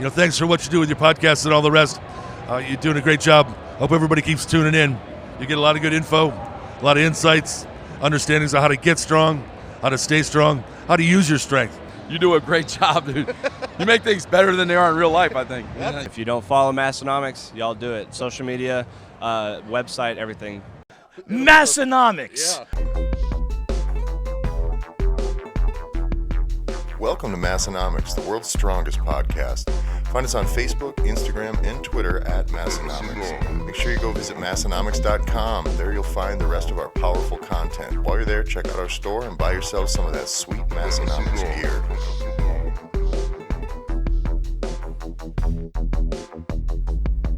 Thanks for what you do with your podcast and all the rest. You're doing a great job. Hope everybody keeps tuning in. You get a lot of good info, a lot of insights, understandings of how to get strong, how to stay strong, how to use your strength. You do a great job, dude. You make things better than they are in real life, I think. If you don't follow Massenomics, y'all do it. Social media, website, everything. Massenomics. Yeah. Welcome to Massenomics, the world's strongest podcast. Find us on Facebook, Instagram, and Twitter at Massenomics. Make sure you go visit Massenomics.com. There you'll find the rest of our powerful content. While you're there, check out our store and buy yourself some of that sweet Massenomics gear.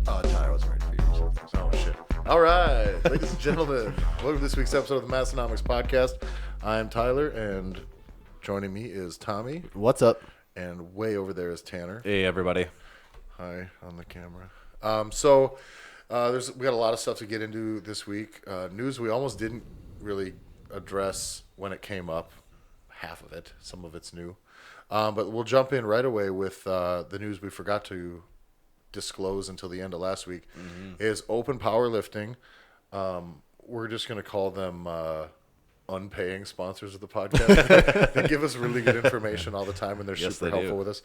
Oh, Tyler wasn't ready for you. Oh, shit. All right, ladies and gentlemen, welcome to this week's episode of the Massenomics podcast. I'm Tyler, and joining me is Tommy. What's up? And way over there is Tanner. Hey, everybody. Hi on the camera. We got a lot of stuff to get into this week. News we almost didn't really address when it came up. Half of it. Some of it's new. But we'll jump in right away with the news we forgot to disclose until the end of last week. Is open powerlifting. We're just going to call them unpaying sponsors of the podcast. They give us really good information all the time, and they're super helpful with us.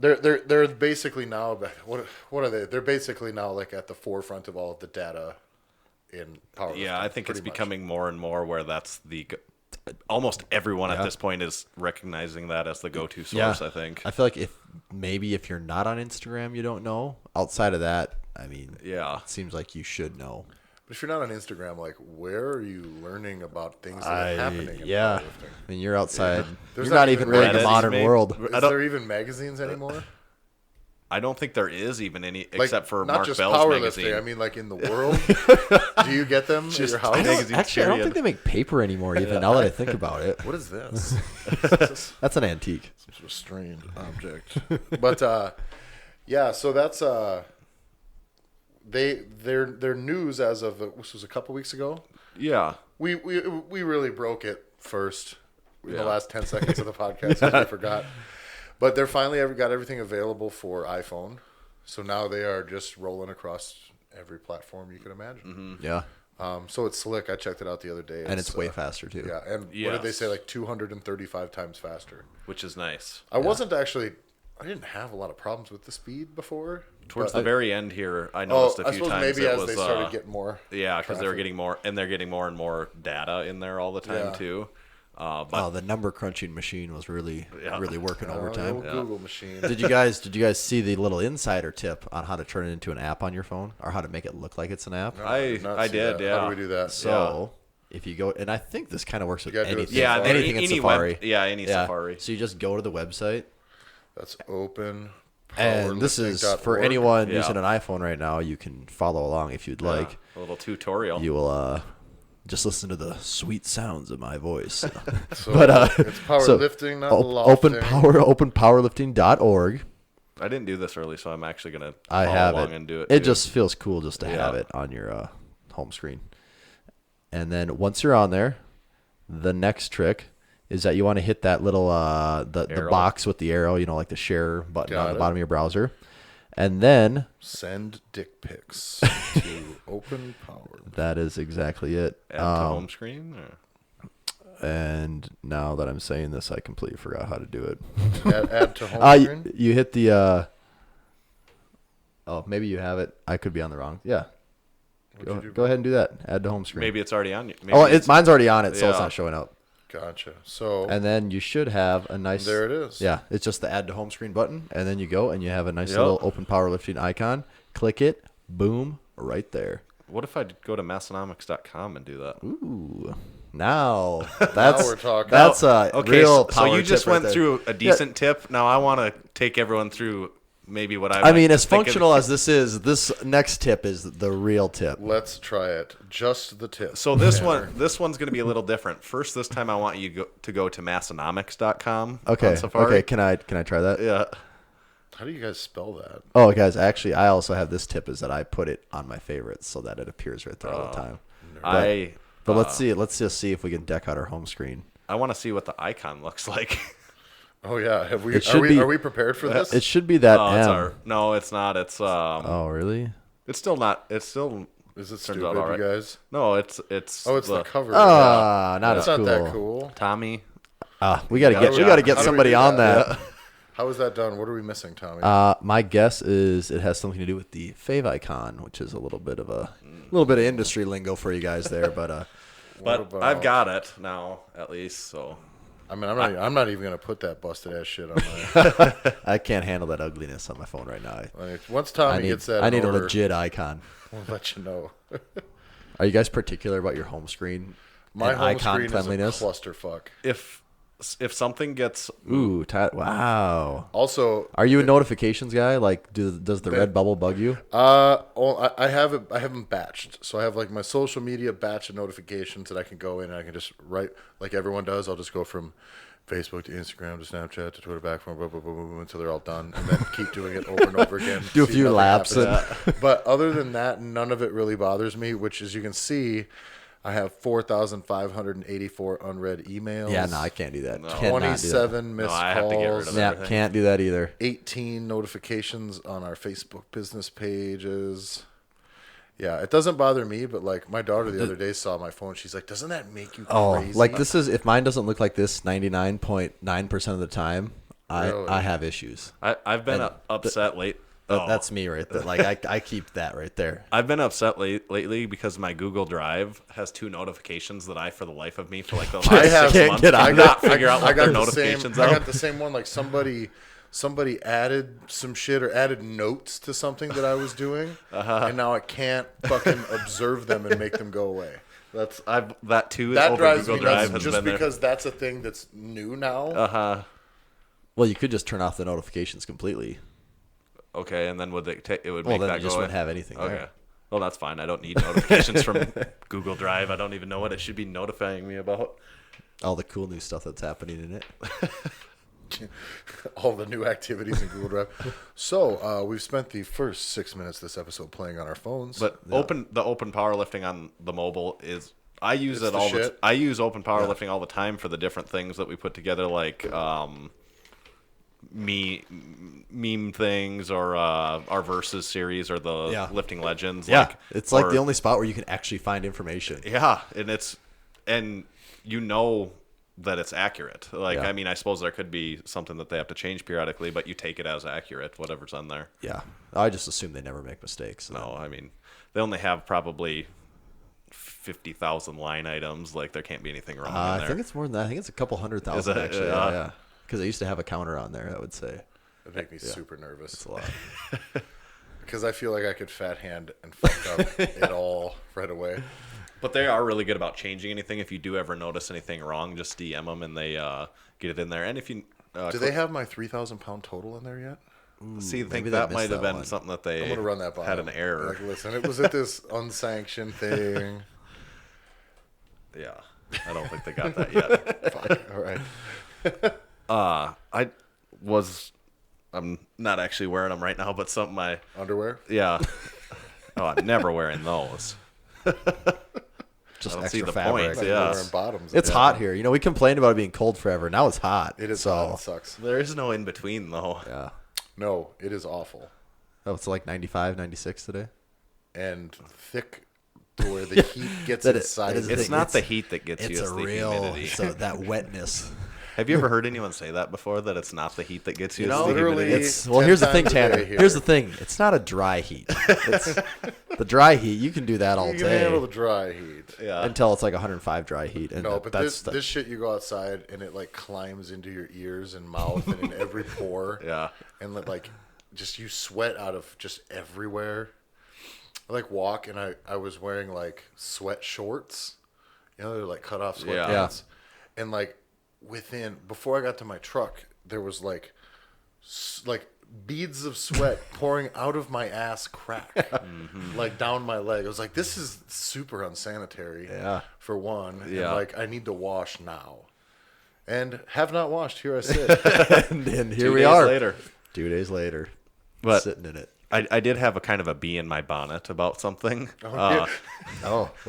They're basically now what are they? They're basically now like at the forefront of all of the data in powerlifting. Yeah, I think it's becoming more and more where that's almost everyone at this point is recognizing that as the go-to source. I think. I feel like if you're not on Instagram, you don't know. Outside of that, I mean, yeah, it seems like you should know. But if you're not on Instagram, like, where are you learning about things that are happening in powerlifting? I mean, you're outside. There's You're not even really in the modern world. Is there even magazines anymore? I don't think there is even any, Like, except for not Mark just Bell's powerlifting. magazine. I mean, like in the world. Do you get them at your house? I don't think they make paper anymore. Even now that I think about it, What is this? that's an antique. Some sort of strange object. But yeah, so that's their news as of this was a couple weeks ago. Yeah. We really broke it first in the last 10 seconds of the podcast because we forgot. But they're finally got everything available for iPhone. So now they are just rolling across every platform you can imagine. Yeah, So it's slick. I checked it out the other day. and it's way faster too. Yeah, and what did they say? Like 235 times faster. Which is nice. I didn't have a lot of problems with the speed before. Towards the very end here, I noticed a few times maybe it as was, they started getting more. Yeah, because they were getting more, and they're getting more and more data in there all the time too. The number crunching machine was really working overtime. Google machine. Did you guys see the little insider tip on how to turn it into an app on your phone, or how to make it look like it's an app? I did. That. Yeah. How do we do that? So if you go, and I think this kind of works with anything. Yeah, anything in Safari. Any Safari. So you just go to the website. That's open. And this is for anyone using an iPhone right now. You can follow along if you'd like. A little tutorial. You will just listen to the sweet sounds of my voice. So it's powerlifting, not lofting. Openpowerlifting.org. I didn't do this early, so I'm actually gonna I follow have along it. and do it. It too. just feels cool just to have it on your home screen. And then once you're on there, the next trick is that you want to hit that little the box with the arrow, like the share button on the bottom of your browser. And then send dick pics to Open Power. That is exactly it. Add to home screen? And now that I'm saying this, I completely forgot how to do it. Add to home screen? You hit the... maybe you have it. I could be on the wrong... Yeah. Go ahead and do that. Add to home screen. Maybe it's already on you. Mine's already on it, so it's not showing up. Gotcha. So and then you should have a nice. There it is. Yeah, it's just the add to home screen button, and then you go and you have a nice little open powerlifting icon. Click it, boom, right there. What if I go to Massenomics.com and do that? Ooh, now that's we're talking. That's a real power So you just tip went right through a decent tip. Now I want to take everyone through maybe what I mean, as functional as this is, this next tip is the real tip. Let's try it. Just the tip. So this one's going to be a little different. First, this time I want you to go to Massenomics.com. Okay. On Safari. Okay. Can I try that? Yeah. How do you guys spell that? Oh, guys, actually, I also have this tip is that I put it on my favorites so that it appears right there all the time. But let's see. Let's just see if we can deck out our home screen. I want to see what the icon looks like. Oh yeah, have we? It should be- Are we prepared for this? It should be that Oh, M. no, it's not. It's Oh, really? It's still not. It's still. Is it turns stupid, out all right. you guys? No, it's. Oh, it's the cover. Ah, not That's as not cool. that cool. Tommy. We gotta get. We gotta get How do we somebody do on that? that. How is that done? What are we missing, Tommy? My guess is it has something to do with the fave icon, which is a little bit of industry lingo for you guys there, but But about- I've got it now, at least. So I mean, I'm not even gonna put that busted ass shit on my. I can't handle that ugliness on my phone right now. Once Tommy gets that, I in need a order, legit icon. We'll let you know. Are you guys particular about your home screen? My and home icon screen cleanliness? is a clusterfuck. if something gets Ooh, wow. Also, Are you a notifications guy? Like, does the red bubble bug you? I have it. I have them batched, so I have like my social media batch of notifications that I can go in and I can just write like everyone does. I'll just go from Facebook to Instagram to Snapchat to Twitter back from until they're all done, and then keep doing it over and over again. Do a See few nothing laps happens. But other than that, none of it really bothers me. Which, as you can see, I have 4,584 unread emails. Yeah, no, I can't do that. No. Cannot do that. 27 missed I have to get rid calls. of Yeah, everything. can't do that either. 18 notifications on our Facebook business pages. Yeah, it doesn't bother me, but like my daughter the other day saw my phone. She's like, "Doesn't that make you crazy?" Like this is if mine doesn't look like this 99.9% of the time, Really? I have issues. I've been upset That's me right there. Like I keep that right there. I've been upset lately because my Google Drive has 2 notifications that I, for the life of me, for like the last I have- 6 can't months, get on I got figure out what their the notifications same, I are. got the same one. Like somebody added some shit or added notes to something that I was doing, and now I can't fucking observe them and make them go away. That too. That over drives Google me Drive nuts has just been because that's a thing that's new now. Well, you could just turn off the notifications completely. Okay, and then would it would Well, make then that you go just away? wouldn't have anything Okay. there. Well, that's fine. I don't need notifications from Google Drive. I don't even know what it should be notifying me about. All the cool new stuff that's happening in it. All the new activities in Google Drive. So we've spent the first 6 minutes of this episode playing on our phones. But the open powerlifting on the mobile is I use It's it the all shit. I use open powerlifting all the time for the different things that we put together, like meme things or our versus series or the lifting legends. Yeah, it's like the only spot where you can actually find information. Yeah, and you know that it's accurate. Like, Yeah. I mean, I suppose there could be something that they have to change periodically, but you take it as accurate, whatever's on there. Yeah, I just assume they never make mistakes. So. No, I mean, they only have probably 50,000 line items. Like, there can't be anything wrong in there. I think it's more than that. I think it's a couple 100,000 Is it? actually. Yeah. Yeah, because I used to have a counter on there. I would say it makes me super nervous. it's a lot. Because I feel like I could fat hand and fuck up it all right away. But they are really good about changing anything. If you do ever notice anything wrong, just DM them and they get it in there. And if you Do they have my 3,000 pound total in there yet? see, think maybe they that missed might have that been one. something that I'm they gonna run that by had them. an error. Like, listen, it was at this unsanctioned thing. Yeah, I don't think they got that yet. Fuck. All right. I'm not actually wearing them right now, but something Underwear. yeah. Oh, I'm never wearing those. Just I don't extra see the fabric. point. Like Yeah. wearing bottoms. It's hot here. You know, we complained about it being cold forever. Now it's hot. It is so, hot. It sucks. There is no in between though. Yeah. No, it is awful Oh, it's like 95, 96 today. and thick to where the heat gets That inside. is the It's thing. not the heat that gets It's you; a it's the real humidity. so that wetness. Have you ever heard anyone say that before? That it's not the heat that gets you; it's the literally, humidity. It's well. 10 Here's the thing, times a day Tanner. here. Here's the thing. It's not a dry heat. It's the dry heat. You can do that all You can handle the day dry heat. Yeah. until it's like 105 dry heat. And No, but that's this shit, you go outside and it like climbs into your ears and mouth and in every pore. Yeah. And like just you sweat out of just everywhere. I like walk and I was wearing like sweat shorts. You know, they're like cut off sweatpants. Yeah. And like before I got to my truck, there was like beads of sweat pouring out of my ass crack, like down my leg. I was like, this is super unsanitary. Yeah. For one, Yeah. and like I need to wash now, and have not washed. Here I sit. and here 2 we days are. later. 2 days later, But- sitting in it. I did have a kind of a bee in my bonnet about something. Was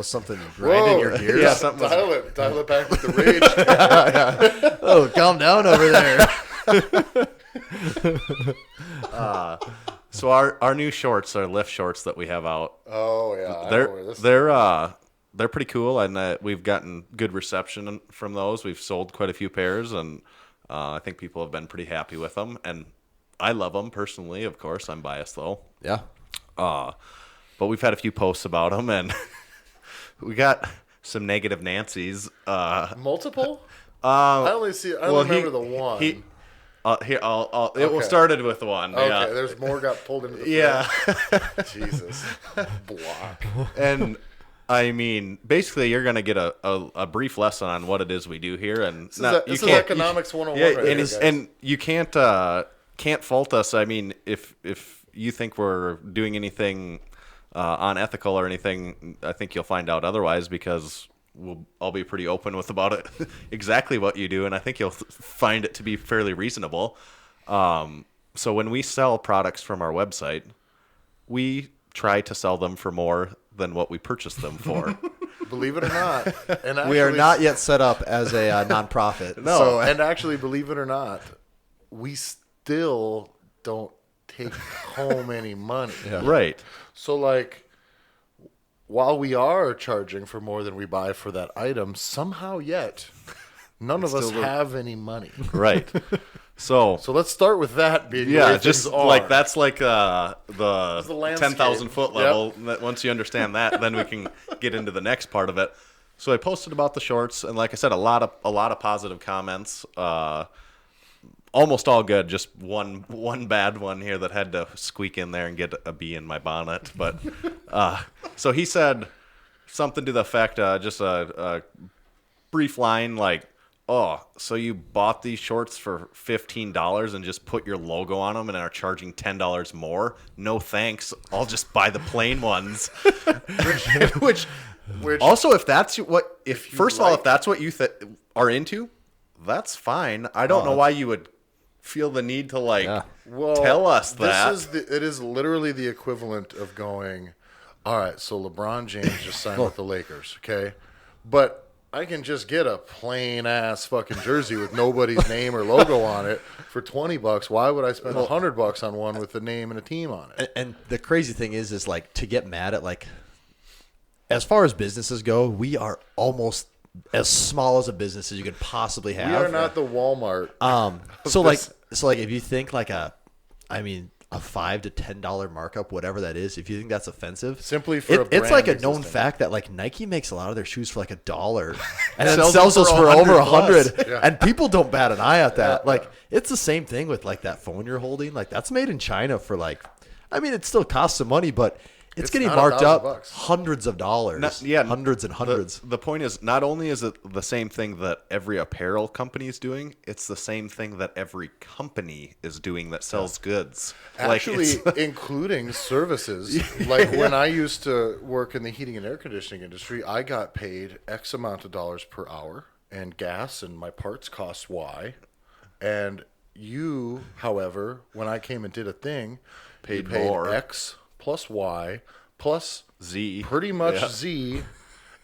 something grinding your gears? Yeah, something was, Dial it back with the rage. Oh, calm down over there. so our new shorts are lift shorts that we have out. Oh yeah, I know where this is. They're pretty cool, and we've gotten good reception from those. We've sold quite a few pairs, and I think people have been pretty happy with them. And I love them personally. Of course, I'm biased though. Yeah. But we've had a few posts about them, and we got some negative Nancy's. Multiple? I only see. I remember the one. It started with one. Okay, Yeah. there's more got pulled into the Yeah. Jesus. Block. And I mean, basically, you're going to get a brief lesson on what it is we do here, and this is economics 101. Yeah, right here, guys. and you can't fault us. I mean, if you think we're doing anything unethical or anything, I think you'll find out otherwise, because I'll be pretty open about it, exactly what you do, and I think you'll find it to be fairly reasonable. So when we sell products from our website, we try to sell them for more than what we purchased them for. Believe it or not, and actually, We are not yet set up as a nonprofit. No, So, and actually, believe it or not, we still don't take home any money. Right. So, like, while we are charging for more than we buy for that item, somehow yet, none of us have any money. Right. So let's start with that being the way just things are. like that's like the landscape. 10,000 foot level. That once you understand that, then we can get into the next part of it. So I posted about the shorts, and like I said, a lot of positive comments. Almost all good. Just one bad one here that had to squeak in there and get a bee in my bonnet. But so he said something to the effect, just a brief line like, "Oh, so you bought these shorts for $15 and just put your logo on them and are charging $10 more? No thanks. I'll just buy the plain ones." Which also, if that's what, if that's what you are into, that's fine. I don't know why you would feel the need to tell us that. It is literally the equivalent of going, all right, so LeBron James just signed with the Lakers, okay? But I can just get a plain ass fucking jersey with nobody's name or logo on it for $20. Why would I spend $100 on one with the name and a team on it? and the crazy thing is like, to get mad at, like, as far as businesses go, we are almost as small as a business as you could possibly have. We are not the Walmart. So like if you think like a $5 to $10 markup, whatever that is, if you think that's offensive, simply for it's like a known fact that like Nike makes a lot of their shoes for like $1 and then sells those for over $100, and people don't bat an eye at that. Like it's the same thing with like that phone you're holding. Like that's made in China for like, it still costs some money, but it's getting marked up hundreds of dollars. Hundreds and hundreds. The point is, not only is it the same thing that every apparel company is doing, it's the same thing that every company is doing that sells goods. Actually, including services. Like when I used to work in the heating and air conditioning industry, I got paid X amount of dollars per hour, and gas and my parts cost Y. And you, however, when I came and did a thing, paid more X plus Y plus Z, pretty much Z,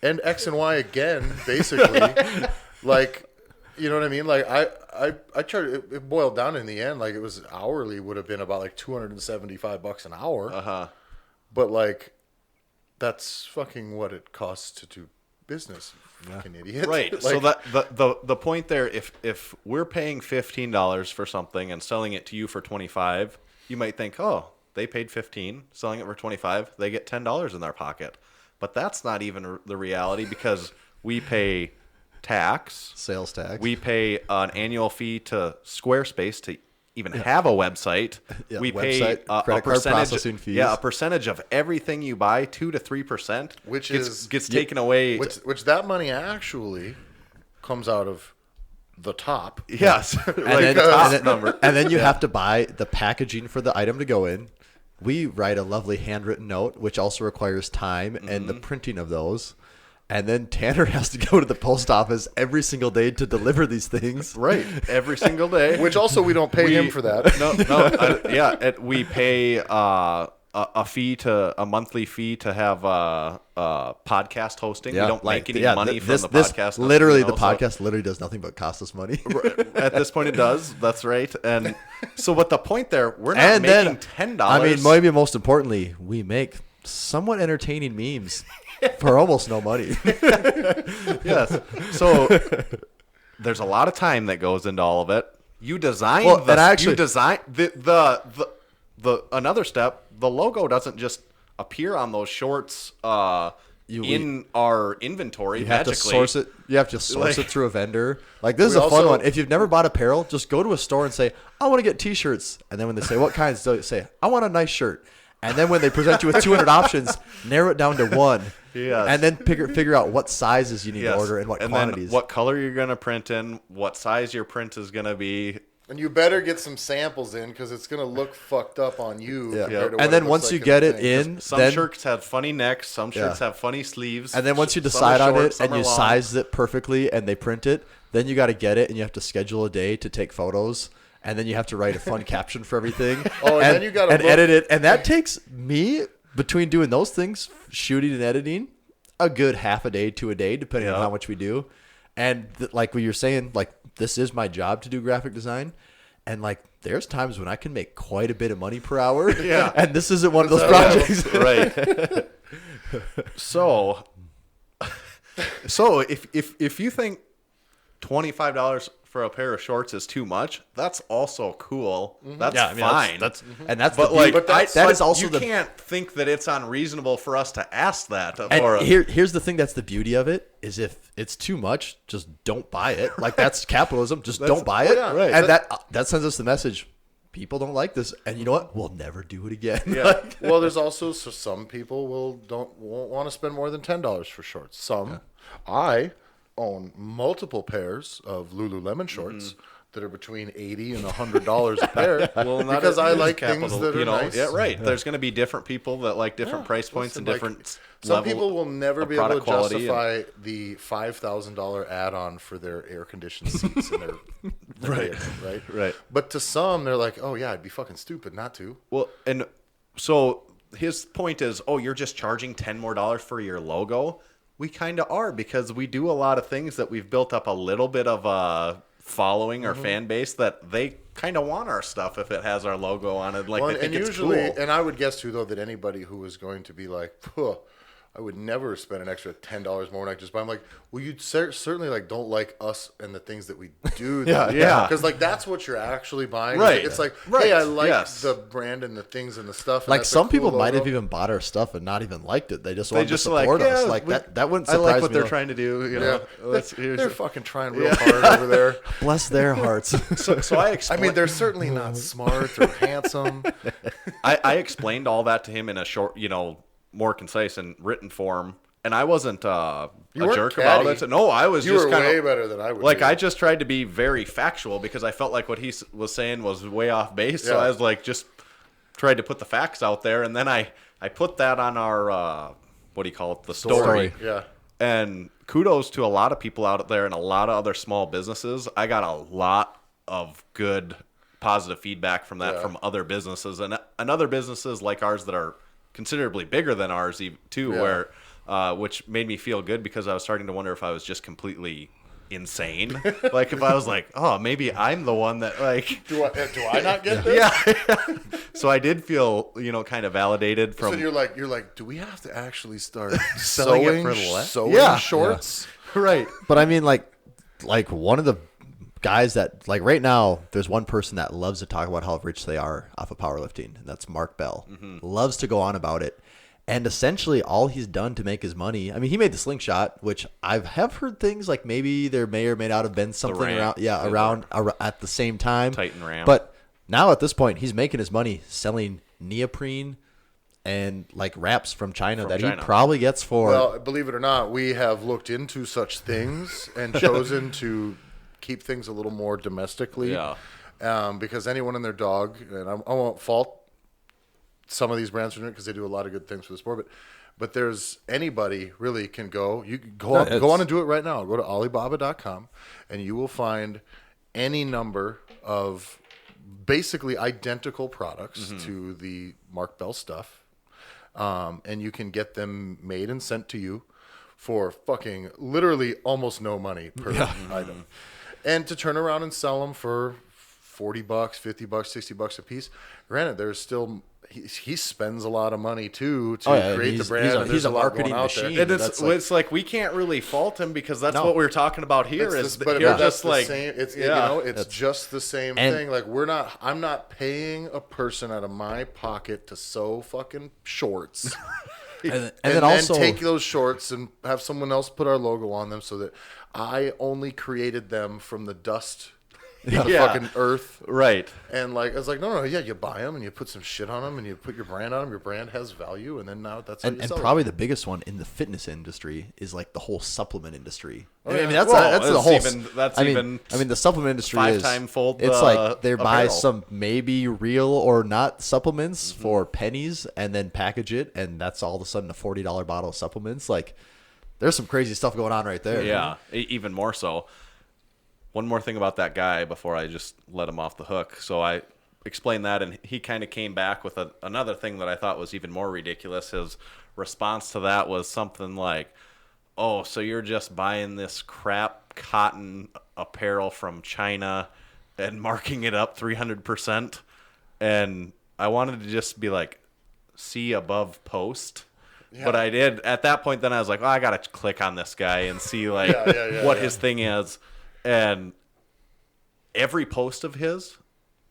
and X and Y again, basically. Like, you know what I mean? Like I charged, it boiled down in the end. Like it was hourly would have been about like $275 an hour. But like, that's fucking what it costs to do business. Fucking idiot. Right. Like, so that the point there, if we're paying $15 for something and selling it to you for $25, you might think, oh, they paid $15, selling it for $25, they get $10 in their pocket. But that's not even the reality, because we pay tax, sales tax. We pay an annual fee to Squarespace to even have a website. We pay a percentage, processing fees. a percentage of everything you buy, 2 to 3%, which gets taken away. Which that money actually comes out of the top. Yes. And then you have to buy the packaging for the item to go in. We write a lovely handwritten note, which also requires time and the printing of those. And then Tanner has to go to the post office every single day to deliver these things. Right, every single day. Which also we don't pay him for that. No, we pay a monthly fee to have podcast hosting. We don't make any money from the podcast. Literally, the podcast literally does nothing but cost us money. At this point, it does. That's right. And so, what the point there? We're not making $10. I mean, maybe most importantly, we make somewhat entertaining memes for almost no money. Yes. So there's a lot of time that goes into all of it. You design the another step. The logo doesn't just appear on those shorts in our inventory magically. You have to source it through a vendor. Like, this is a fun one. If you've never bought apparel, just go to a store and say, I want to get T-shirts. And then when they say, what kinds? They'll say, I want a nice shirt. And then when they present you with 200 options, narrow it down to one. Yes. And then figure out what sizes you need to order and what quantities. Then what color you're going to print in, what size your print is going to be. And you better get some samples in because it's going to look fucked up on you. Yeah. And then once you get it in, some shirts have funny necks, some shirts have funny sleeves. And then once you decide on it and you size it perfectly and they print it, then you got to get it and you have to schedule a day to take photos. And then you have to write a fun caption for everything. Oh, and then you got to edit it. And that takes me, between doing those things, shooting and editing, a good half a day to a day, depending on how much we do. And like what you're saying, like, this is my job to do graphic design. And like, there's times when I can make quite a bit of money per hour. Yeah. And this isn't one of those projects. Right. So if you think $25 for a pair of shorts is too much, that's also cool. That's fine. That is also you can't think that it's unreasonable for us to ask that. Here's the thing that's the beauty of it is if it's too much, just don't buy it. Like, that's capitalism. Just don't buy it. Yeah, right. And that sends us the message. People don't like this, and you know what? We'll never do it again. Yeah. Well, there's also some people won't want to spend more than $10 for shorts. I own multiple pairs of Lululemon shorts that are between $80 and $100 a pair. Well, because I like things that are nice. Yeah, right. There's going to be different people that like different price points and different. Some people will never be able to justify the $5,000 add-on for their air-conditioned seats in their right. But to some, they're like, "Oh yeah, I'd be fucking stupid not to." Well, and so his point is, "Oh, you're just charging $10 more for your logo." We kind of are, because we do a lot of things that we've built up a little bit of a following or fan base that they kind of want our stuff if it has our logo on it. Like, they think it's cool. And I would guess too, though, that anybody who was going to be like, I would never spend an extra $10 more when I just buy. I'm like, well, you'd certainly like don't like us and the things that we do. Yeah. Because like that's what you're actually buying. Right. It's like, hey, I like the brand and the things and the stuff. And like, some people cool might logo. have even bought our stuff and not even liked it. They just wanted to support us. Like, that wouldn't surprise me. I like what they're trying to do. You know, they're fucking trying real hard over there. Bless their hearts. So I mean, they're certainly not smart or handsome. I explained all that to him in a short, more concise and written form. And I wasn't a jerk about it. No, I was just kind of way better than I would. Like, I just tried to be very factual because I felt like what he was saying was way off base. So I was like, just tried to put the facts out there, and then I put that on our what do you call it, the story. Yeah. And kudos to a lot of people out there and a lot of other small businesses. I got a lot of good positive feedback from that from other businesses and other businesses like ours that are considerably bigger than ours too, where. Which made me feel good because I was starting to wonder if I was just completely insane. Like, if I was like, oh, maybe I'm the one that, like... Do I not get this? Yeah. So I did feel, kind of validated from... So you're like, do we have to actually start selling it for less? Shorts? Yeah. Right. But I mean, like one of the guys that, like, right now, there's one person that loves to talk about how rich they are off of powerlifting, and that's Mark Bell. Loves to go on about it. And essentially, all he's done to make his money, I mean, he made the slingshot, which I have heard things like maybe there may or may not have been something around at the same time. Titan Ram. But now at this point, he's making his money selling neoprene and like wraps from China he probably gets for. Well, believe it or not, we have looked into such things and chosen to keep things a little more domestically. Yeah. Because anyone and their dog, and I won't fault some of these brands for doing it because they do a lot of good things for the sport, but But there's anybody really can go. You can go on and do it right now. Go to Alibaba.com, and you will find any number of basically identical products to the Mark Bell stuff, and you can get them made and sent to you for fucking literally almost no money per item, and to turn around and sell them for $40, $50, $60 a piece. Granted, there's still he spends a lot of money too to create the brand. He's a marketing machine. And it's like we can't really fault him because that's what we were talking about here. But you're just just like same, it's just the same thing. Like I'm not paying a person out of my pocket to sew fucking shorts. and then also take those shorts and have someone else put our logo on them so that I only created them from the dust of the fucking earth. Right. And like, I was like, no, you buy them and you put some shit on them and you put your brand on them. Your brand has value. And then now that's how you sell probably it. the biggest one in the fitness industry is like the whole supplement industry. Oh, I mean, yeah. that's the whole. I mean, the supplement industry is 5-time fold. It's like they buy apparel. some maybe real or not supplements for pennies and then package it, and that's all of a sudden a $40 bottle of supplements. Like, there's some crazy stuff going on right there. Yeah, even more so. One more thing about that guy before I just let him off the hook. So I explained that, and he kind of came back with another thing that I thought was even more ridiculous. His response to that was something like, oh, so you're just buying this crap cotton apparel from China and marking it up 300%. And I wanted to just be like, see above post. Yeah. But I did. At that point, then I was like, I got to click on this guy and see like what his thing is. And every post of his,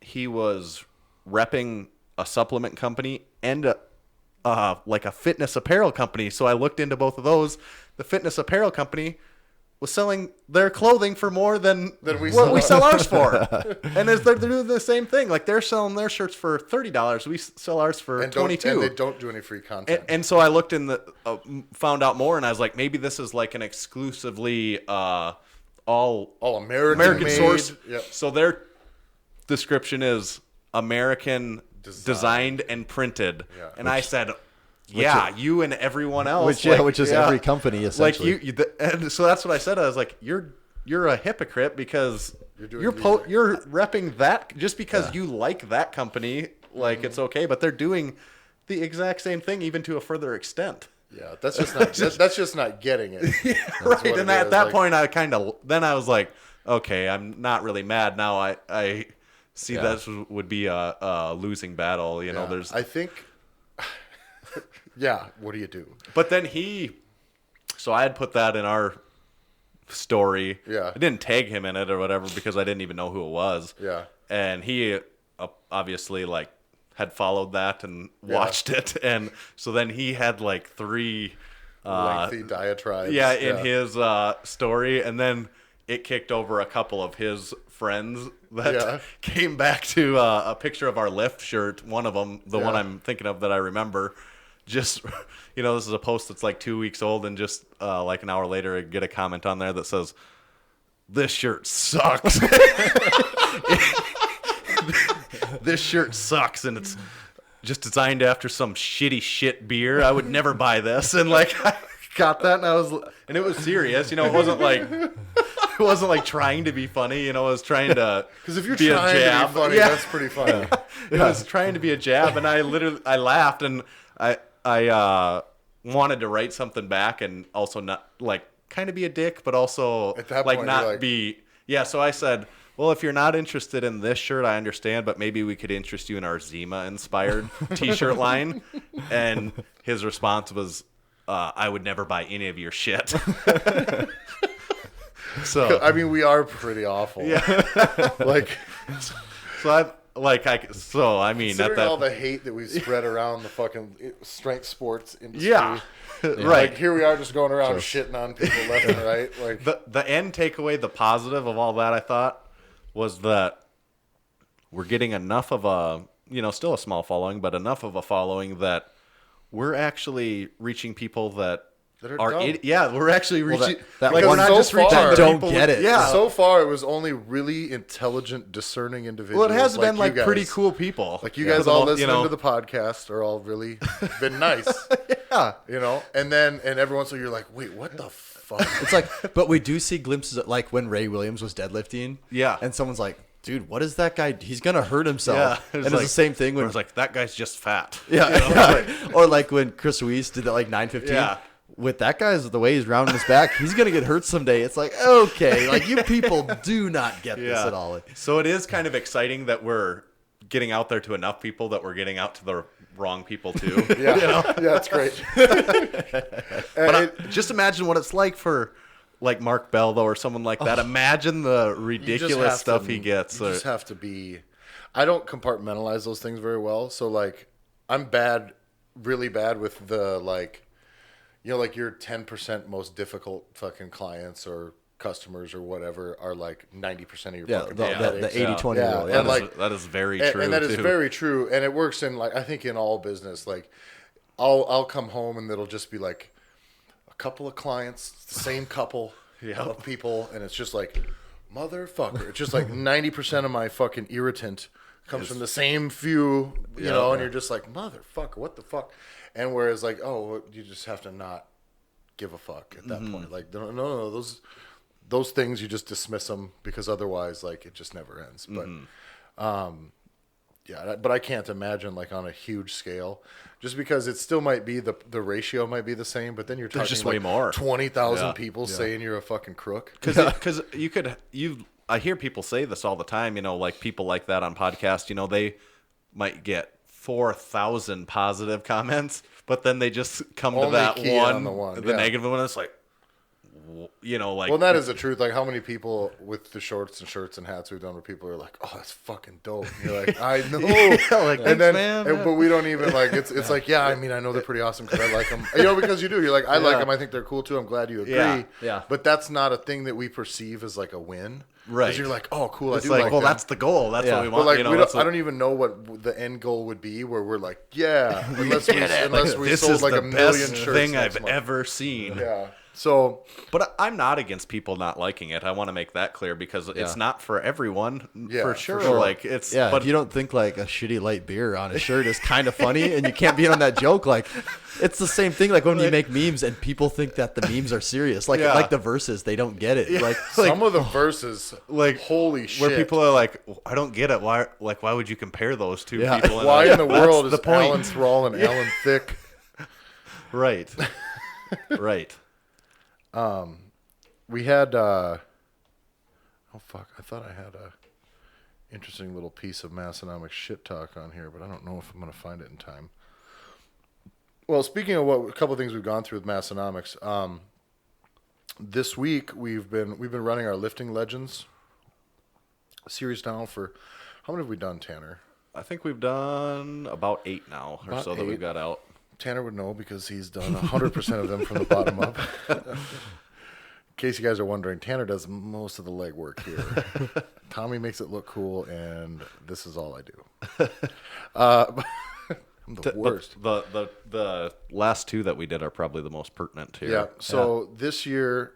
he was repping a supplement company and like a fitness apparel company. So I looked into both of those. The fitness apparel company was selling their clothing for more than we sell ours for. And they're doing the same thing. Like, they're selling their shirts for $30. We sell ours for $22. And they don't do any free content. And so I looked in found out more, and I was like, maybe this is like an exclusively all American made. source. Yep. So their description is American designed and printed. Yeah. And I said, you and everying else. Which is every company essentially. Like and so that's what I said. I was like, you're a hypocrite because you're repping that just because you like that company. Like, it's okay, but they're doing the exact same thing, even to a further extent. Yeah, that's just not getting it. Right. And at that point, I was like, okay, I'm not really mad now. I see this would be a losing battle. You know, I think. Yeah. What do you do? But then so I had put that in our story. Yeah. I didn't tag him in it or whatever because I didn't even know who it was. Yeah. And he obviously like had followed that and watched it, and so then he had like 3 lengthy diatribes. in his story, and then it kicked over a couple of his friends that came back to a picture of our lift shirt. One of them, the one I'm thinking of that I remember, just this is a post that's like 2 weeks old, and just like an hour later, I get a comment on there that says, "This shirt sucks." This shirt sucks, and it's just designed after some shitty shit beer. I would never buy this. And like, I got that, and it was serious. It wasn't like trying to be funny. It was trying to because if you're be trying a jab, to be funny, that's pretty funny. It was trying to be a jab, and I laughed, and I wanted to write something back, and also not like kind of be a dick, but also at that like point, not be. Yeah, so I said, well, if you're not interested in this shirt, I understand, but maybe we could interest you in our Zima-inspired T-shirt line. And his response was, I would never buy any of your shit. So I mean, we are pretty awful. Yeah. I mean, considering all the hate that we've spread around the fucking strength sports industry. Yeah. Right. Like, here we are just going around shitting on people left and right. Like the end takeaway, the positive of all that, I thought, was that we're getting enough of a, still a small following, but enough of a following that we're actually reaching people that that are Are dumb. we're actually reaching. that like, one we're not so just reaching far- the don't people get with- it. Yeah. So far, it was only really intelligent, discerning individuals. Well, it has been you like guys. pretty cool people. Like you For guys the all most- listening to the podcast are all really been nice. Yeah. And every once in a while you're like, wait, what the fuck? It's like, but we do see glimpses of, like when Ray Williams was deadlifting. Yeah. And someone's like, dude, what is that guy? He's gonna hurt himself. Yeah. And it's the same thing Where when it's like, that guy's just fat. yeah, or like when Chris Weiss did that like 915. Yeah. With that guy's the way he's rounding his back, he's gonna get hurt someday. It's like, okay, like you people do not get this at all. So it is kind of exciting that we're getting out there to enough people that we're getting out to the wrong people too. Yeah, that's great. But just imagine what it's like for like Mark Bell though, or someone like that. Imagine the ridiculous stuff he gets. You just have to be. I don't compartmentalize those things very well. So like, I'm really bad with the like, like your 10% most difficult fucking clients or customers or whatever are like 90% of your fucking the headaches. 80-20 rule. Yeah, and like that is very true. And that is too. very true. And it works in like, I think in all business. Like, I'll come home and it'll just be like a couple of clients, the same couple of people, and it's just like, motherfucker. It's just like 90% of my fucking irritant comes from the same few, you know, and you're just like, motherfucker, what the fuck? And whereas like, oh, you just have to not give a fuck at that point. Like, no, those things you just dismiss them because otherwise, like, it just never ends. But, but I can't imagine like on a huge scale, just because it still might be the ratio might be the same, but then you're talking just like way more. 20,000 people saying you're a fucking crook. Because I hear people say this all the time, like people like that on podcasts, they might get 4,000 positive comments, but then they just come to Only that key on the one, yeah. negative one. It's like, like. Well, that is the truth. Like, how many people with the shorts and shirts and hats we've done where people are like, "Oh, that's fucking dope." And you're like, "I know," like, and then, man. but we don't even like. It's like, yeah, I mean, I know they're pretty awesome because I like them. Because you do. You're like, I like them. I think they're cool too. I'm glad you agree. Yeah. But that's not a thing that we perceive as like a win. Right. Because you're like, oh, cool. It's I do like, like well, them. that's the goal. That's what we But want. like, I don't even know what the end goal would be. Where we're like, yeah, unless we this sold is like the a million best shirts thing next I've month. ever seen. Yeah. So, but I'm not against people not liking it. I want to make that clear because it's not for everyone, for sure. Like it's, but if you don't think like a shitty light beer on a shirt is kind of funny, and you can't be in on that joke, like it's the same thing. Like when you make memes and people think that the memes are serious, like the verses, they don't get it. Like some of the verses, like holy shit, where people are like, I don't get it. Why would you compare those two people? Why in the world is the point. Alan Thrall and Alan Thicke? Right. Right. We had oh fuck, I thought I had a interesting little piece of Massenomics shit talk on here, but I don't know if I'm going to find it in time. Well, speaking of a couple of things we've gone through with Massenomics, this week we've been running our Lifting Legends series now for how many have we done, Tanner? I think we've done about 8 now or so that we've got out. Tanner would know because he's done 100% of them from the bottom up. In case you guys are wondering, Tanner does most of the legwork here. Tommy makes it look cool, and this is all I do. I'm the worst. The last 2 that we did are probably the most pertinent here. Yeah. So this year,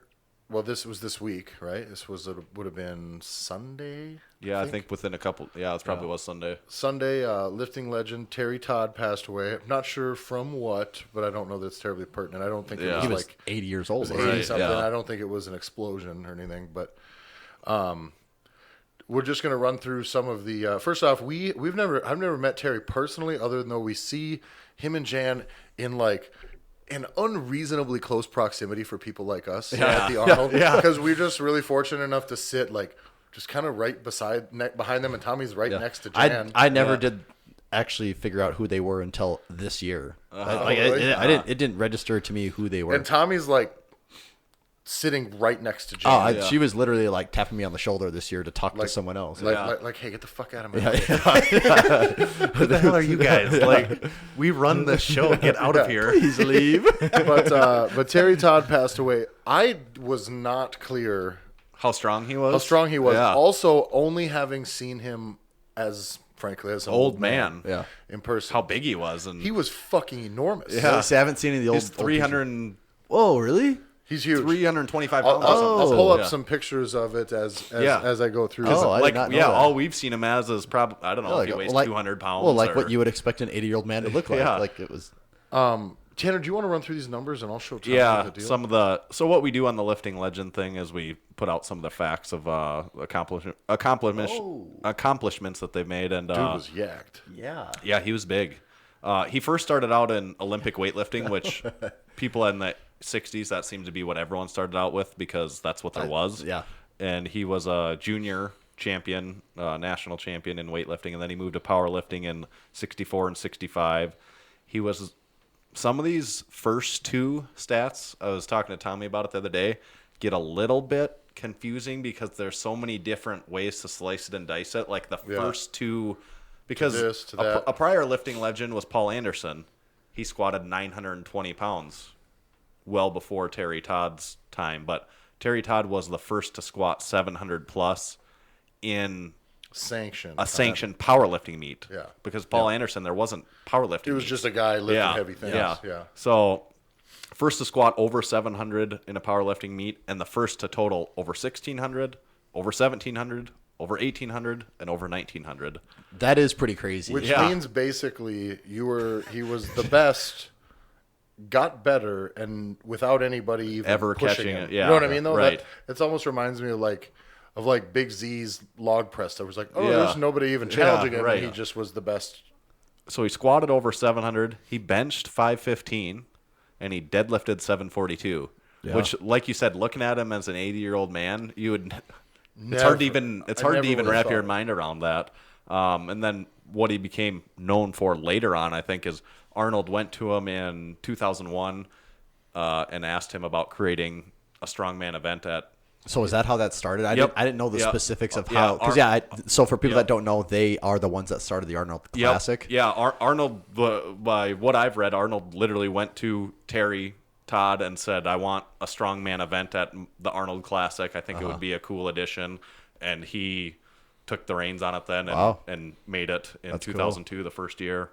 well, this was this week, right? This would have been Sunday. Yeah, I think within a couple. Yeah, it probably was Sunday. Sunday, lifting legend Terry Todd passed away. I'm not sure from what, but I don't know that it's terribly pertinent. I don't think it was he was like 80 years old. it was 80 Right, something. yeah. I don't think it was an explosion or anything. But we're just going to run through some of the. First off, I've never met Terry personally, other than though we see him and Jan in like an unreasonably close proximity for people like us at the Arnold, because we're just really fortunate enough to sit like just kind of right behind them, and Tommy's right next to Jan. I never did actually figure out who they were until this year. Really? It didn't register to me who they were. And Tommy's like sitting right next to Jan. She was literally like tapping me on the shoulder this year to talk to someone else. Like, hey, get the fuck out of my house. Who the hell are you guys? Like, we run this show. Get out of here. Please leave. But Terry Todd passed away. I was not clear How strong he was. Yeah. Also, only having seen him as frankly as an Old man. Yeah. in person. How big he was. And He was fucking enormous. Yeah. I haven't seen any of the old he's 300 Whoa, really? He's huge. 325 I'll, pounds. I'll pull up Yeah. some pictures of it as Yeah. as I go through. Oh, I did not know that. all we've seen him as is probably, I don't know if he weighs 200 pounds. Well, like or, what you would expect an 80-year-old man to look like. Yeah. Like it was. Tanner, do you want to run through these numbers and I'll show Tom Yeah, the deal? some of the so what we do on the lifting legend thing is we put out some of the facts of accomplishments that they've made, and Dude was yacked. Yeah. he was big. He first started out in Olympic weightlifting, which people in the 60s, that seemed to be what everyone started out with because that's what there was. Yeah. And he was a junior champion, national champion in weightlifting, and then he moved to powerlifting in 64 and 65. He was some of these first two stats, I was talking to Tommy about it the other day, get a little bit confusing because there's so many different ways to slice it and dice it. Like the first two, because To this, to that. a prior lifting legend was Paul Anderson. He squatted 920 pounds well before Terry Todd's time, but Terry Todd was the first to squat 700 plus in Sanctioned. a sanctioned powerlifting meet. Yeah. Because Paul Anderson, there wasn't powerlifting. He was just a guy lifting heavy things. Yeah. Yeah. So first to squat over 700 in a powerlifting meet, and the first to total over 1,600, over 1,700, over 1,800, and over 1,900. That is pretty crazy. Which Yeah. means basically he was the best, got better, and without anybody even Ever pushing catching him. it, yeah. You know what I mean? Though Right. It almost reminds me of Big Z's log press. That was like, Yeah. there's nobody even challenging him. right. And he just was the best. So he squatted over 700. He benched 515, and he deadlifted 742. Yeah. Which, like you said, looking at him as an 80-year-old man, you would. It's Never- hard to even. It's I hard to never even would've wrap thought your it. mind around that. And then what he became known for later on, I think, is Arnold went to him in 2001 and asked him about creating a strongman event at. So is that how that started? I Yep. didn't know the Yep. specifics of Yeah, how. Because so for people Yep. that don't know, they are the ones that started the Arnold Yep. Classic. Yeah, Arnold, by what I've read, Arnold literally went to Terry Todd and said, I want a strongman event at the Arnold Classic. I think it would be a cool addition. And he took the reins on it then and made it in 2002, the first year.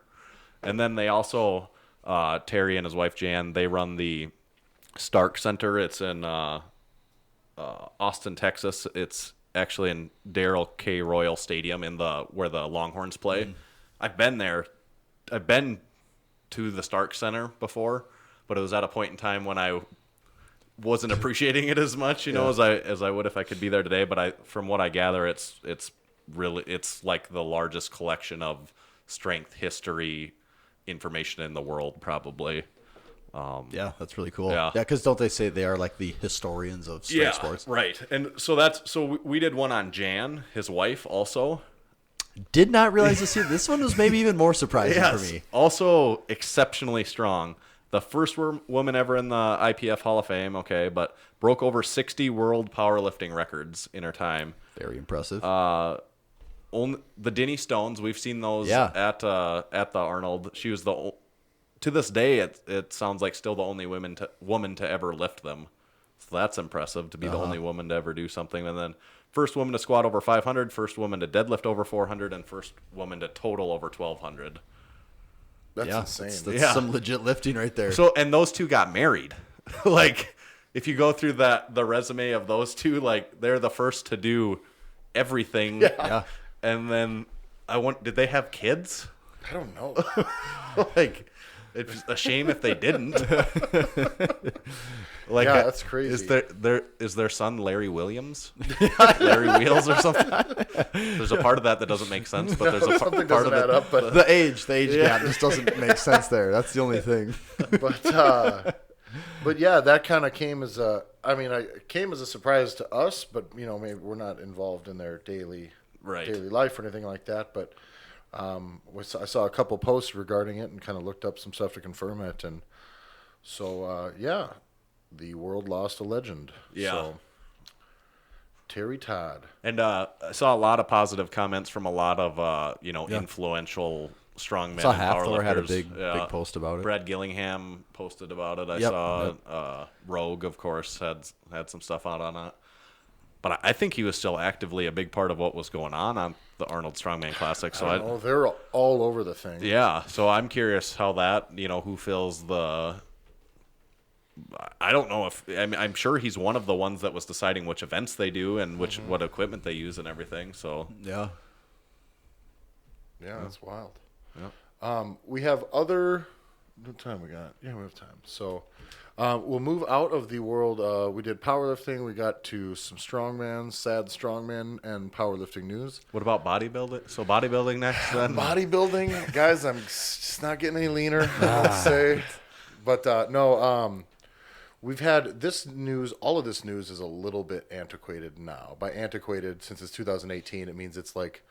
And then they also, Terry and his wife Jan, they run the Stark Center. It's in Austin, Texas. It's actually in Darrell K. Royal Stadium where the Longhorns play. I've been there. I've been to the Stark Center before, but it was at a point in time when I wasn't appreciating it as much, as I would if I could be there today. But from what I gather, it's like the largest collection of strength history information in the world, probably. Yeah, that's really cool. Yeah. Because don't they say they are like the historians of strength sports? Right. And so we did one on Jan, his wife, also. Did not realize this one was maybe even more surprising for me. Also exceptionally strong. The first woman ever in the IPF Hall of Fame, but broke over 60 world powerlifting records in her time. Very impressive. The Denny Stones, we've seen those at the Arnold. She was to this day, it sounds like still the only woman to ever lift them. So that's impressive to be the only woman to ever do something. And then first woman to squat over 500, first woman to deadlift over 400, and first woman to total over 1,200. That's insane. That's some legit lifting right there. So, and those two got married. Like, if you go through the resume of those two, like, they're the first to do everything. Yeah. And then did they have kids? I don't know. Like, it's a shame if they didn't. Like, Yeah, that's crazy. Is their son Larry Williams? Larry Wheels or something? There's a part of that doesn't make sense, but there's a Something part doesn't of it. add up, but the age gap just doesn't make sense there. That's the only thing. but yeah, that kind of came as it came as a surprise to us, but maybe we're not involved in their daily life or anything like that. But I saw a couple posts regarding it and kind of looked up some stuff to confirm it, and so the world lost a legend. Yeah. So, Terry Todd. And I saw a lot of positive comments from a lot of influential strongmen. Saw and Hathor had a powerlifters. big post about it. Brad Gillingham posted about it. I Yep, saw Rogue, of course, had some stuff out on it. But I think he was still actively a big part of what was going on the Arnold Strongman Classic. So They're all over the thing. yeah. So I'm curious how that who fills the I don't know if I'm sure he's one of the ones that was deciding which events they do and what equipment they use and everything. So Yeah. Yeah, that's wild. yeah. We have other. What time we got? Yeah, we have time. So we'll move out of the world. We did powerlifting. We got to some strongman, sad strongman, and powerlifting news. What about bodybuilding? So bodybuilding next then? Bodybuilding, guys, I'm just not getting any leaner, let's say. But no, we've had this news. All of this news is a little bit antiquated now. By antiquated, since it's 2018, it means it's like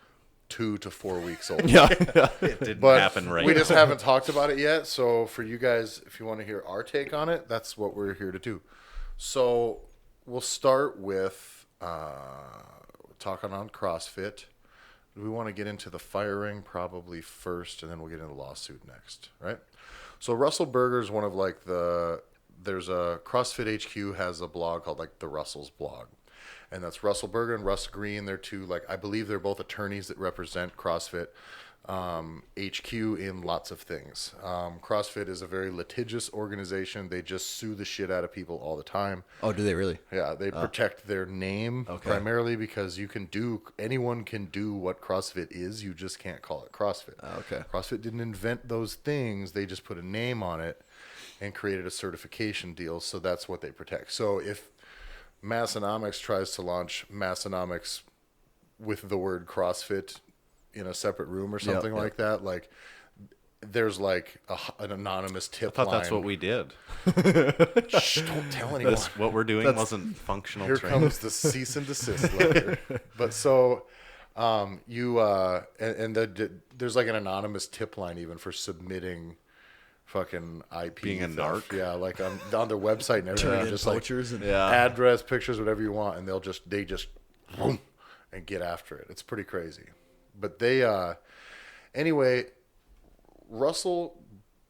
2 to 4 weeks old. Yeah. It didn't But happen right. we just haven't talked about it yet. So for you guys, if you want to hear our take on it, that's what we're here to do. So we'll start with talking on CrossFit. We want to get into the firing probably first, and then we'll get into the lawsuit next, right? So Russell Berger is one of like there's a CrossFit HQ has a blog called like the Russell's blog. And that's Russell Berger and Russ Green. They're two, like, I believe they're both attorneys that represent CrossFit HQ in lots of things. CrossFit is a very litigious organization. They just sue the shit out of people all the time. Oh, do they really? Yeah, they protect their name primarily because anyone can do what CrossFit is. You just can't call it CrossFit. Okay. CrossFit didn't invent those things. They just put a name on it and created a certification deal. So that's what they protect. So if Massenomics tries to launch Massenomics with the word CrossFit in a separate room or something like that, like there's like an anonymous tip line. I thought that's what we did. Shh, don't tell anyone. What we're doing wasn't functional Here training. comes the cease and desist letter. But so there's like an anonymous tip line even for submitting fucking IP Being a theft. narc. Yeah, like on their website and everything, just like and address, pictures, whatever you want, and they just boom, and get after it. It's pretty crazy. But they anyway, Russell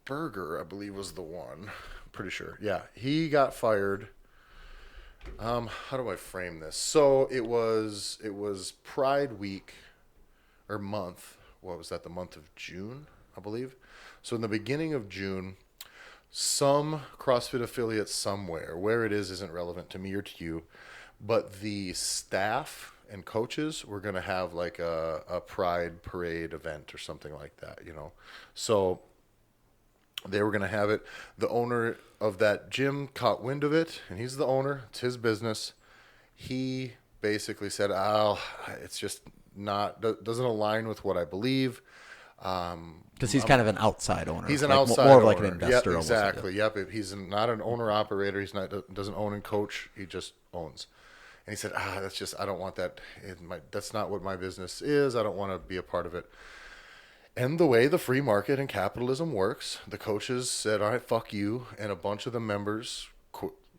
Berger, I believe, was the one. I'm pretty sure. Yeah, he got fired. How do I frame this? So it was Pride Week or month. What was that? The month of June, I believe. So in the beginning of June, some CrossFit affiliate somewhere, where it is isn't relevant to me or to you, but the staff and coaches were going to have like a Pride Parade event or something like that, you know. So they were going to have it. The owner of that gym caught wind of it, and he's the owner. It's his business. He basically said, it's just doesn't align with what I believe. Because he's kind of an outside owner. He's an like, outside more owner. of like an investor. Yep, exactly. Almost, Yep. He's not an owner operator. He's not doesn't own and coach. He just owns. And he said, I don't want that. That's not what my business is. I don't want to be a part of it. And the way the free market and capitalism works, the coaches said, all right, fuck you. And a bunch of the members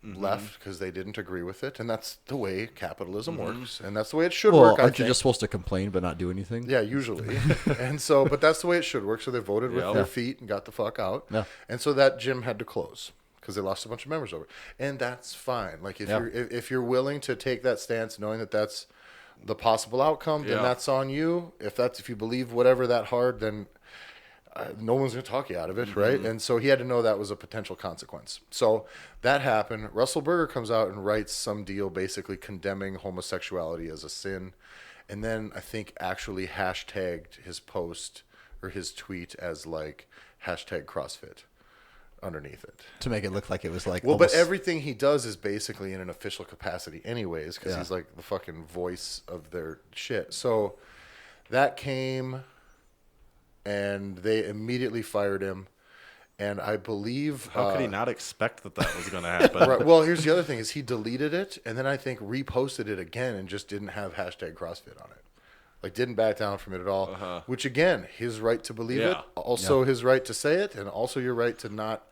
left because they didn't agree with it. And that's the way capitalism works. And that's the way it should work. Aren't you just supposed to complain but not do anything? Yeah, usually. And so, but that's the way it should work. So they voted with their feet and got the fuck out. Yeah. And so that gym had to close because they lost a bunch of members over it. And that's fine. Like if you're willing to take that stance, knowing that that's the possible outcome, then that's on you. If you believe whatever that hard, then no one's going to talk you out of it, right? And so he had to know that was a potential consequence. So that happened. Russell Berger comes out and writes some deal basically condemning homosexuality as a sin. And then I think actually hashtagged his post or his tweet as like hashtag CrossFit underneath it. To make it look like it was like... Well, but everything he does is basically in an official capacity anyways because he's like the fucking voice of their shit. So that came... and they immediately fired him. And I believe... How could he not expect that was going to happen? Right, well, here's the other thing, is he deleted it, and then I think reposted it again and just didn't have hashtag CrossFit on it. Like, didn't back down from it at all. Which, again, his right to believe it. Also his right to say it, and also your right to not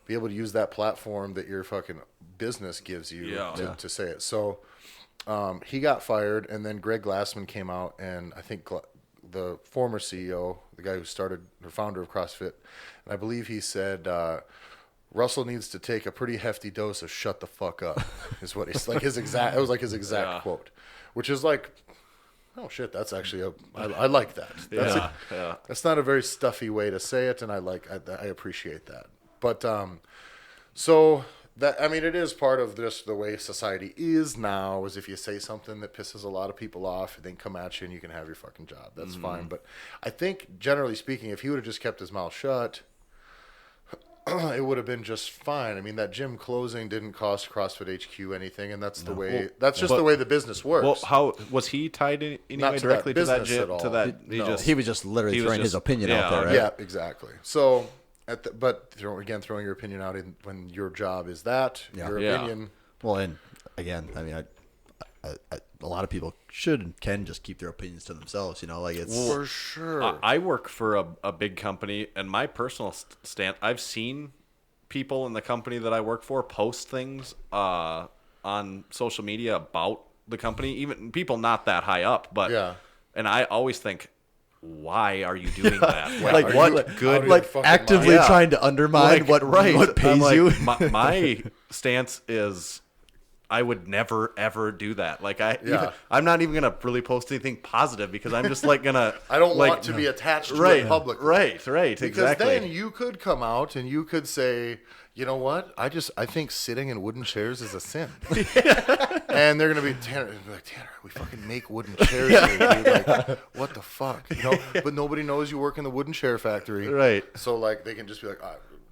be able to use that platform that your fucking business gives you to say it. So he got fired, and then Greg Glassman came out, and I think... the former CEO, the guy who started, the founder of CrossFit, and I believe he said, Russell needs to take a pretty hefty dose of "shut the fuck up," is what he's like. It was like his exact quote, which is like, oh shit, that's actually I like that. That's not a very stuffy way to say it, and I appreciate that. But so That, I mean, it is part of just the way society is now, is if you say something that pisses a lot of people off, they can come at you and you can have your fucking job. That's fine. But I think, generally speaking, if he would have just kept his mouth shut, it would have been just fine. I mean, that gym closing didn't cost CrossFit HQ anything, and that's the way. That's just the way the business works. Well, how was he tied in any way directly to that gym? To that, He was just literally throwing his opinion out there, right? Yeah, exactly. So, throwing your opinion out when your job is that your opinion. Well, and again, I mean, a lot of people should and can just keep their opinions to themselves. You know, like it's For sure. I work for a big company, and my personal stand, I've seen people in the company that I work for post things on social media about the company, even people not that high up, but and I always think, why are you doing that? like what good? Like actively trying to undermine what pays you. My stance is, I would never ever do that. Like I'm not even gonna really post anything positive because I'm just like gonna. I don't want to be attached to it publicly. Right. Because Exactly. then you could come out and you could say, you know what? I think sitting in wooden chairs is a sin. And they're gonna be Tanner. Like, Tanner, we fucking make wooden chairs here, dude. Like, what the fuck? You know? But nobody knows you work in the wooden chair factory. Right. So like they can just be like,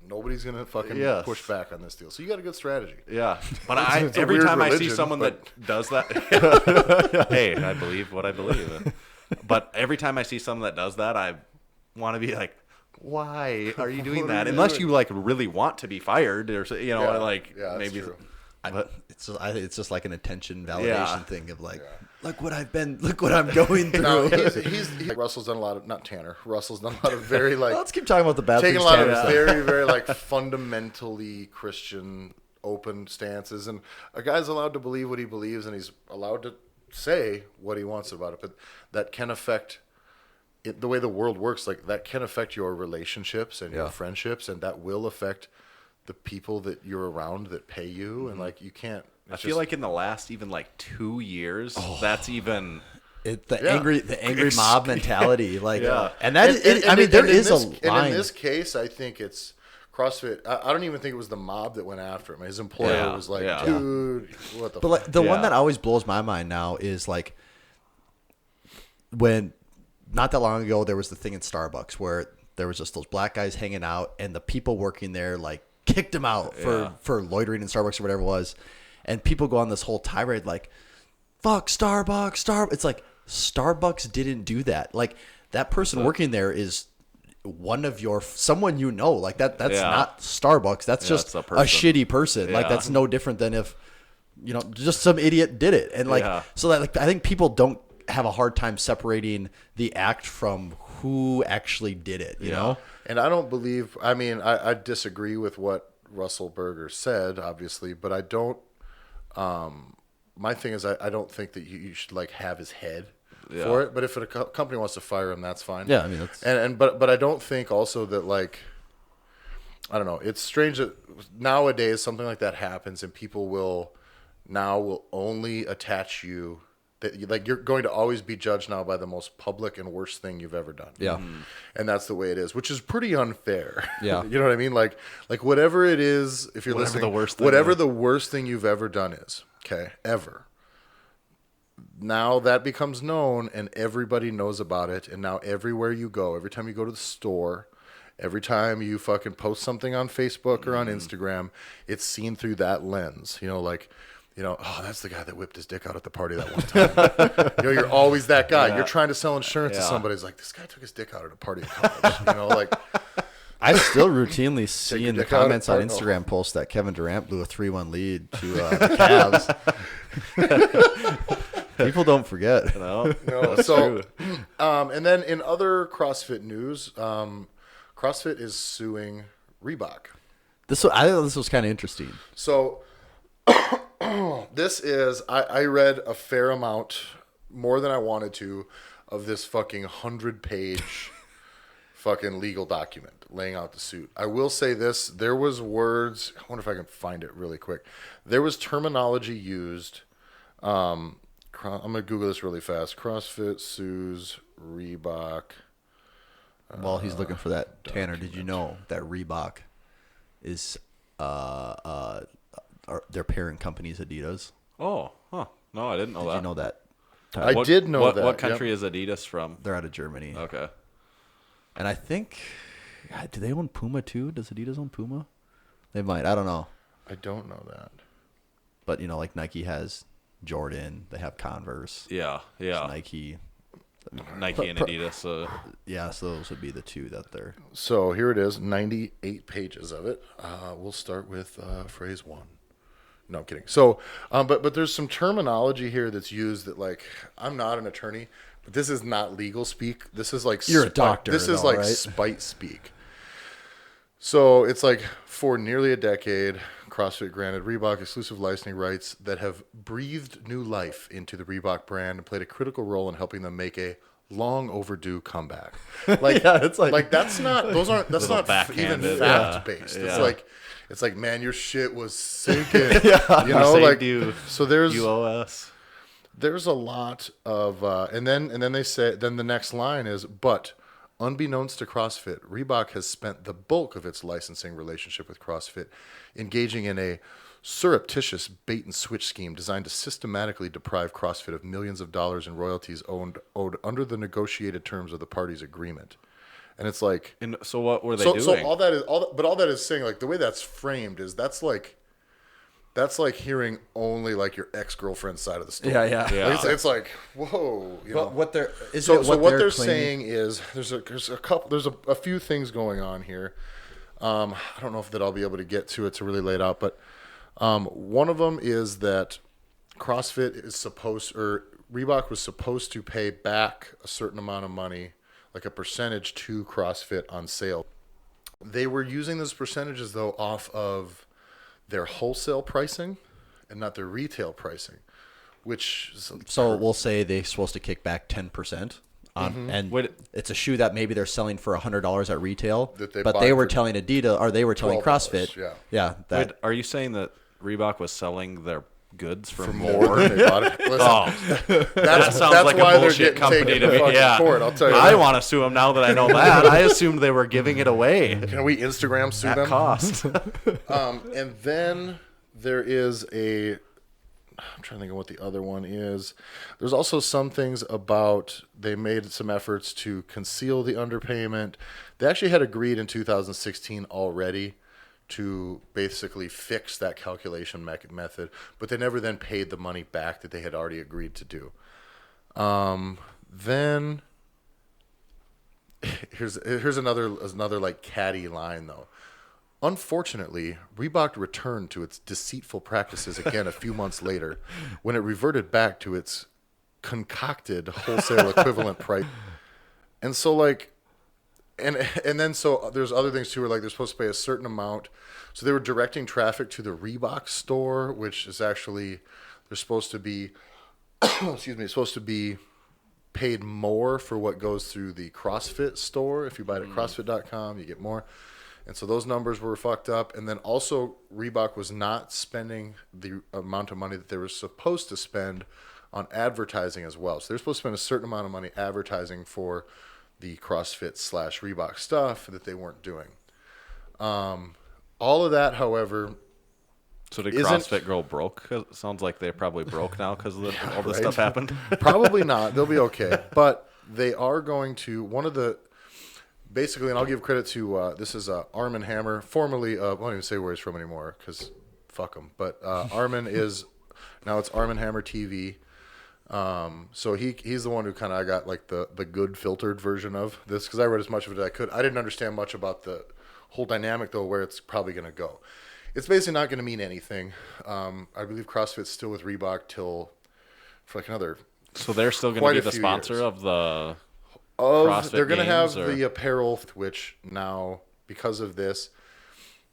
nobody's gonna fucking push back on this deal. So you got a good strategy. Yeah, but It's a every weird time I see religion, someone but- that does that, hey, I believe what I believe. But every time I see someone that does that, I want to be like, why are you doing that? Unless you like really want to be fired, or that's maybe. true. But It's just like an attention validation thing of like, look what I'm going through. No, he's Russell's done a lot of, not Tanner. Russell's done a lot of very like. Let's keep talking about the bad taking things. a lot of Tanner's done. very, very like fundamentally Christian open stances, and a guy's allowed to believe what he believes, and he's allowed to say what he wants about it. But that can affect the way the world works. Like that can affect your relationships and your friendships, and that will affect the people that you're around that pay you, and like you can't. I feel like in the last even like 2 years, that's even. The angry mob mentality, like, and there is a line. And in this case, I think it's CrossFit. I don't even think it was the mob that went after him. His employer was like, "Dude, what the?" But like the one that always blows my mind now is like when not that long ago there was the thing in Starbucks where there was just those black guys hanging out, and the people working there like kicked him out for loitering in Starbucks or whatever it was, and people go on this whole tirade like, "Fuck Starbucks." It's like Starbucks didn't do that. Like that person working there is one of someone you know. Like that's not Starbucks. That's just a shitty person. Like that's no different than if just some idiot did it. And like so that like I think people don't have a hard time separating the act from who actually did it. You know. And I don't believe. I mean, I disagree with what Russell Berger said, obviously, but I don't. My thing is, I don't think that you should like have his head for it. But if a company wants to fire him, that's fine. Yeah, I mean, that's... but I don't think also that like, I don't know. It's strange that nowadays something like that happens, and people will only attach you. Like you're going to always be judged now by the most public and worst thing you've ever done. Yeah, and that's the way it is, which is pretty unfair. Yeah, you know what I mean. Like whatever it is, if you're listening, whatever the worst thing you've ever done is, okay, ever. Now that becomes known, and everybody knows about it. And now everywhere you go, every time you go to the store, every time you fucking post something on Facebook or on Instagram, it's seen through that lens. Oh, that's the guy that whipped his dick out at the party that one time. You're always that guy. Yeah. You're trying to sell insurance to somebody. It's like, this guy took his dick out at a party at college. I still routinely see in the comments on Instagram posts that Kevin Durant blew a 3-1 lead to the Cavs. People don't forget. No. So, and then in other CrossFit news, CrossFit is suing Reebok. I thought this was kind of interesting. So, I read a fair amount, more than I wanted to, of this fucking 100-page fucking legal document laying out the suit. I will say this, there was words, I wonder if I can find it really quick. There was terminology used, I'm going to Google this really fast. CrossFit sues Reebok. While he's looking for that, Tanner, did you know that Reebok is a their parent company's Adidas. Oh, huh. No, I didn't know that. You know that? I did know that. What country is Adidas from? They're out of Germany. Okay. And I think, do they own Puma too? Does Adidas own Puma? They might. I don't know. I don't know that. But, like Nike has Jordan. They have Converse. Yeah. Nike. Nike and Adidas. Yeah, so those would be the two that they're... So here it is, 98 pages of it. We'll start with phrase 1. No, I'm kidding. So, but there's some terminology here that's used that, like, I'm not an attorney, but this is not legal speak. This is like... You're a doctor, This is though, like right? spite speak. So it's like, for nearly a decade, CrossFit granted Reebok exclusive licensing rights that have breathed new life into the Reebok brand and played a critical role in helping them make a long overdue comeback. Like, Yeah, it's like that's not even backhanded, fact based. yeah. It's like, man, your shit was sinking. Saved you, so there's UOS. there's a lot of and then they say, then the next line is, but unbeknownst to CrossFit, Reebok has spent the bulk of its licensing relationship with CrossFit engaging in a surreptitious bait and switch scheme designed to systematically deprive CrossFit of millions of dollars in royalties owed under the negotiated terms of the parties' agreement. And it's like, And so what were they so doing? all that is saying, like, the way that's framed is that's like hearing only like your ex-girlfriend's side of the story. Yeah. Like, it's like, whoa, you know. But what they're... So what they're saying is there's a few things going on here. I don't know if that I'll be able to get to it to really lay it out, but one of them is that CrossFit is Reebok was supposed to pay back a certain amount of money, like a percentage, to CrossFit on sale. They were using those percentages though off of their wholesale pricing and not their retail pricing, which is So we'll say they're supposed to kick back 10%. And it's a shoe that maybe they're selling for $100 at retail, That they but bought they were for telling Adidas, or they were telling $12, CrossFit. yeah. That Are you saying that Reebok was selling their goods for more than they bought it. Listen, That sounds that's like why a they're bullshit getting company taken to to me. fucking Yeah. court, I'll tell you I that. want to sue them now that I know that. I assumed they were giving it away Can we Instagram sue at them? cost. And then there is I'm trying to think of what the other one is. There's also some things about they made some efforts to conceal the underpayment. They actually had agreed in 2016 already to basically fix that calculation method, but they never then paid the money back that they had already agreed to do. Then here's another like catty line though. Unfortunately, Reebok returned to its deceitful practices again a few months later when it reverted back to its concocted wholesale equivalent price. And so like, and then so there's other things too, where like they're supposed to pay a certain amount. So they were directing traffic to the Reebok store, which is actually, they're supposed to be, supposed to be paid more for what goes through the CrossFit store. If you buy it at CrossFit.com, you get more. And so those numbers were fucked up. And then also Reebok was not spending the amount of money that they were supposed to spend on advertising as well. So they're supposed to spend a certain amount of money advertising for the CrossFit / Reebok stuff that they weren't doing. All of that, however... So did CrossFit go broke? It sounds like they're probably broke now because all this stuff happened. Probably not. They'll be okay. But they are going to... One of the... Basically, and I'll give credit to, this is Arm & Hammer, formerly, I won't even say where he's from anymore, because fuck him. But Armin is, now it's Arm & Hammer TV. So he's the one who kind of, I got like the good filtered version of this, because I read as much of it as I could. I didn't understand much about the whole dynamic, though, where it's probably going to go. It's basically not going to mean anything. I believe CrossFit's still with Reebok for like another... So they're still going to be the sponsor years. Of the... CrossFit they're going to have games, the apparel, which now, because of this,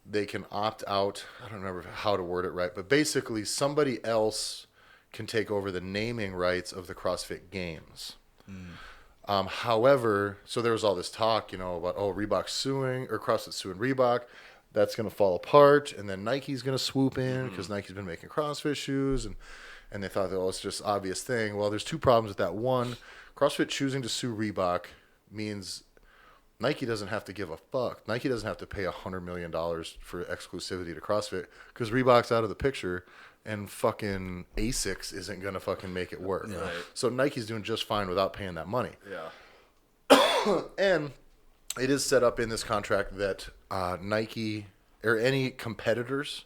they can opt out. I don't remember how to word it right, but basically somebody else can take over the naming rights of the CrossFit games. However, so there was all this talk, about, Reebok suing, or CrossFit suing Reebok. That's going to fall apart, and then Nike's going to swoop in because Nike's been making CrossFit shoes, and they thought, it's just an obvious thing. Well, there's two problems with that. One, CrossFit choosing to sue Reebok means Nike doesn't have to give a fuck. Nike doesn't have to pay $100 million for exclusivity to CrossFit because Reebok's out of the picture and fucking Asics isn't going to fucking make it work. Right. So Nike's doing just fine without paying that money. Yeah. And it is set up in this contract that Nike or any competitors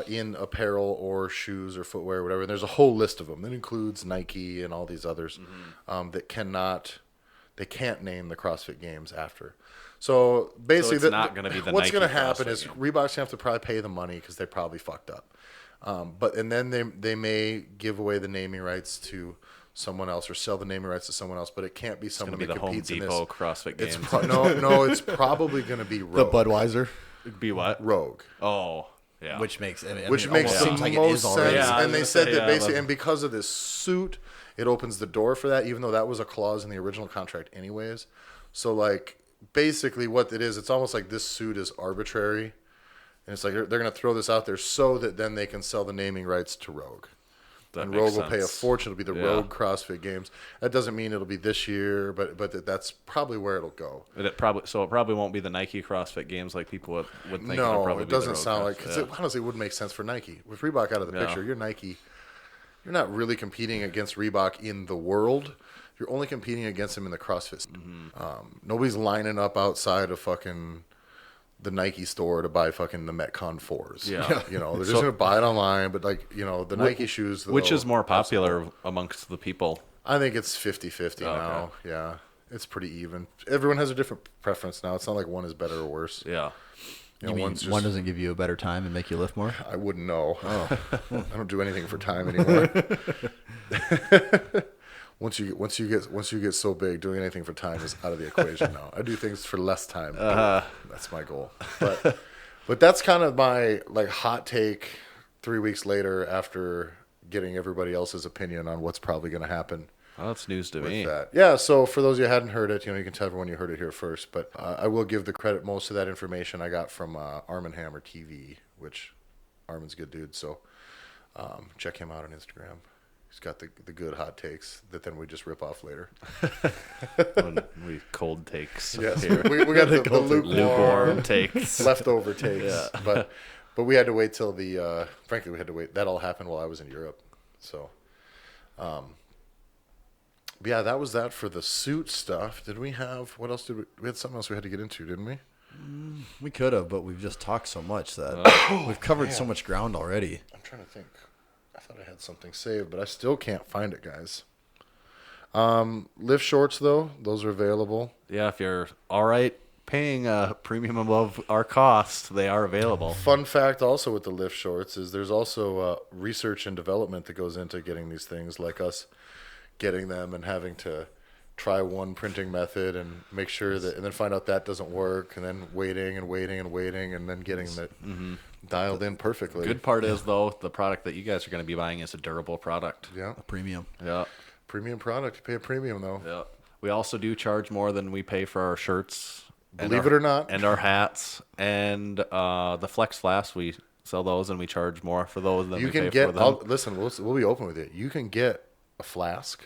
in apparel or shoes or footwear or whatever, and there's a whole list of them. That includes Nike and all these others that they can't name the CrossFit Games after. So basically, it's not gonna be the what's Nike going to happen CrossFit is Games. Reebok's going to have to probably pay the money because they probably fucked up. And then they may give away the naming rights to someone else or sell the naming rights to someone else, but it can't be someone Be that the Home competes in this. Depot CrossFit It's Games. no, it's probably going to be The Rogue. Budweiser, Be what? Rogue. Oh, yeah. which makes Which makes almost the seems like it most is sense. already. Yeah, I was And they gonna said say, that yeah, basically, but- and because of this suit, it opens the door for that, even though that was a clause in the original contract anyways. So, like, basically what it is, it's almost like this suit is arbitrary. And it's like they're going to throw this out there so that then they can sell the naming rights to Rogue. That And makes Rogue will pay a sense. fortune. It'll be the Yeah. Rogue CrossFit Games. That doesn't mean it'll be this year, but that's probably where it'll go. It probably won't be the Nike CrossFit Games like people would think. It'll No, probably it be the doesn't Rogue sound like, CrossFit, because yeah. it honestly wouldn't make sense for Nike. With Reebok out of the Yeah. picture, you're Nike. You're not really competing against Reebok in the world. You're only competing against them in the CrossFit. Nobody's lining up outside of fucking the Nike store to buy fucking the Metcon 4s. Yeah. You know, they're just going to buy it online, but like, you know, the Nike shoes. Which though, is more popular amongst the people? I think it's 50-50 now. Yeah. It's pretty even. Everyone has a different preference now. It's not like one is better or worse. Yeah. You know, You mean one's just, one doesn't give you a better time and make you lift more? I wouldn't know. Oh. I don't do anything for time anymore. Once you get so big, doing anything for time is out of the equation now. I do things for less time. That's my goal. But that's kind of my like hot take 3 weeks later after getting everybody else's opinion on what's probably going to happen. Well, that's news to With me. that. Yeah, so for those of you who hadn't heard it, you know, you can tell everyone you heard it here first, but I will give the credit. Most of that information I got from Armin Hammer TV, which Armin's a good dude, so check him out on Instagram. He's got the good hot takes that then we just rip off later. When we cold takes Yes, here. we got the Lukewarm lukewarm takes. leftover takes, but we had to wait till frankly we had to wait. That all happened while I was in Europe, so. But yeah, that was that for the suit stuff. Did we have what else? We had something else we had to get into, didn't we? We could have, but we've just talked so much that we've covered so much ground already. I'm trying to think. I thought I had something saved, but I still can't find it, guys. Lift shorts though, those are available. Yeah, if you're all right paying a premium above our cost, they are available. Fun fact also with the lift shorts is there's also research and development that goes into getting these things, like us getting them and having to try one printing method and make sure that, and then find out that doesn't work, and then waiting and then getting that dialed in perfectly. Good part is, though, the product that you guys are going to be buying is a durable product. Yeah. A premium. Yeah. Premium product. You pay a premium though. Yeah. We also do charge more than we pay for our shirts. Believe it or not. And our hats. And the Flex Flasks, we sell those and we charge more for those than You we can pay get, for them. listen, we'll be open with you. You can get a flask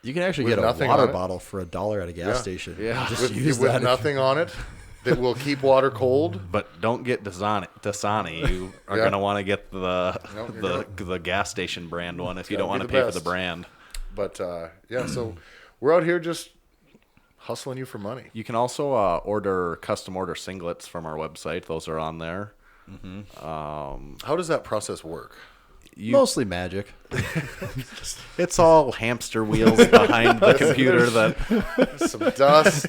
You can actually With get a nothing water on it? bottle for $1 at a gas Yeah. station. Yeah. Just with use with that. nothing on it that will keep water cold. But don't get Dasani. You are Yeah. going to want to get No, you're the gas station brand one if you Gotta don't want be to the pay for the best. brand. But yeah, so we're out here just hustling you for money. You can also custom order singlets from our website. Those are on there. How does that process work? Mostly magic. It's all hamster wheels behind the computer that Some dust.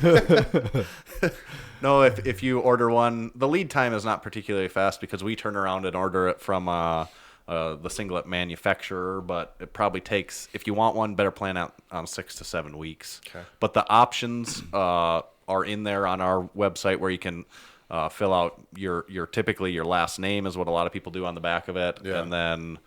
No, if you order one, the lead time is not particularly fast because we turn around and order it from the singlet manufacturer, but it probably takes, if you want one, better plan out on 6 to 7 weeks. Okay. But the options are in there on our website where you can fill out your typically your last name is what a lot of people do on the back of it, Yeah. and then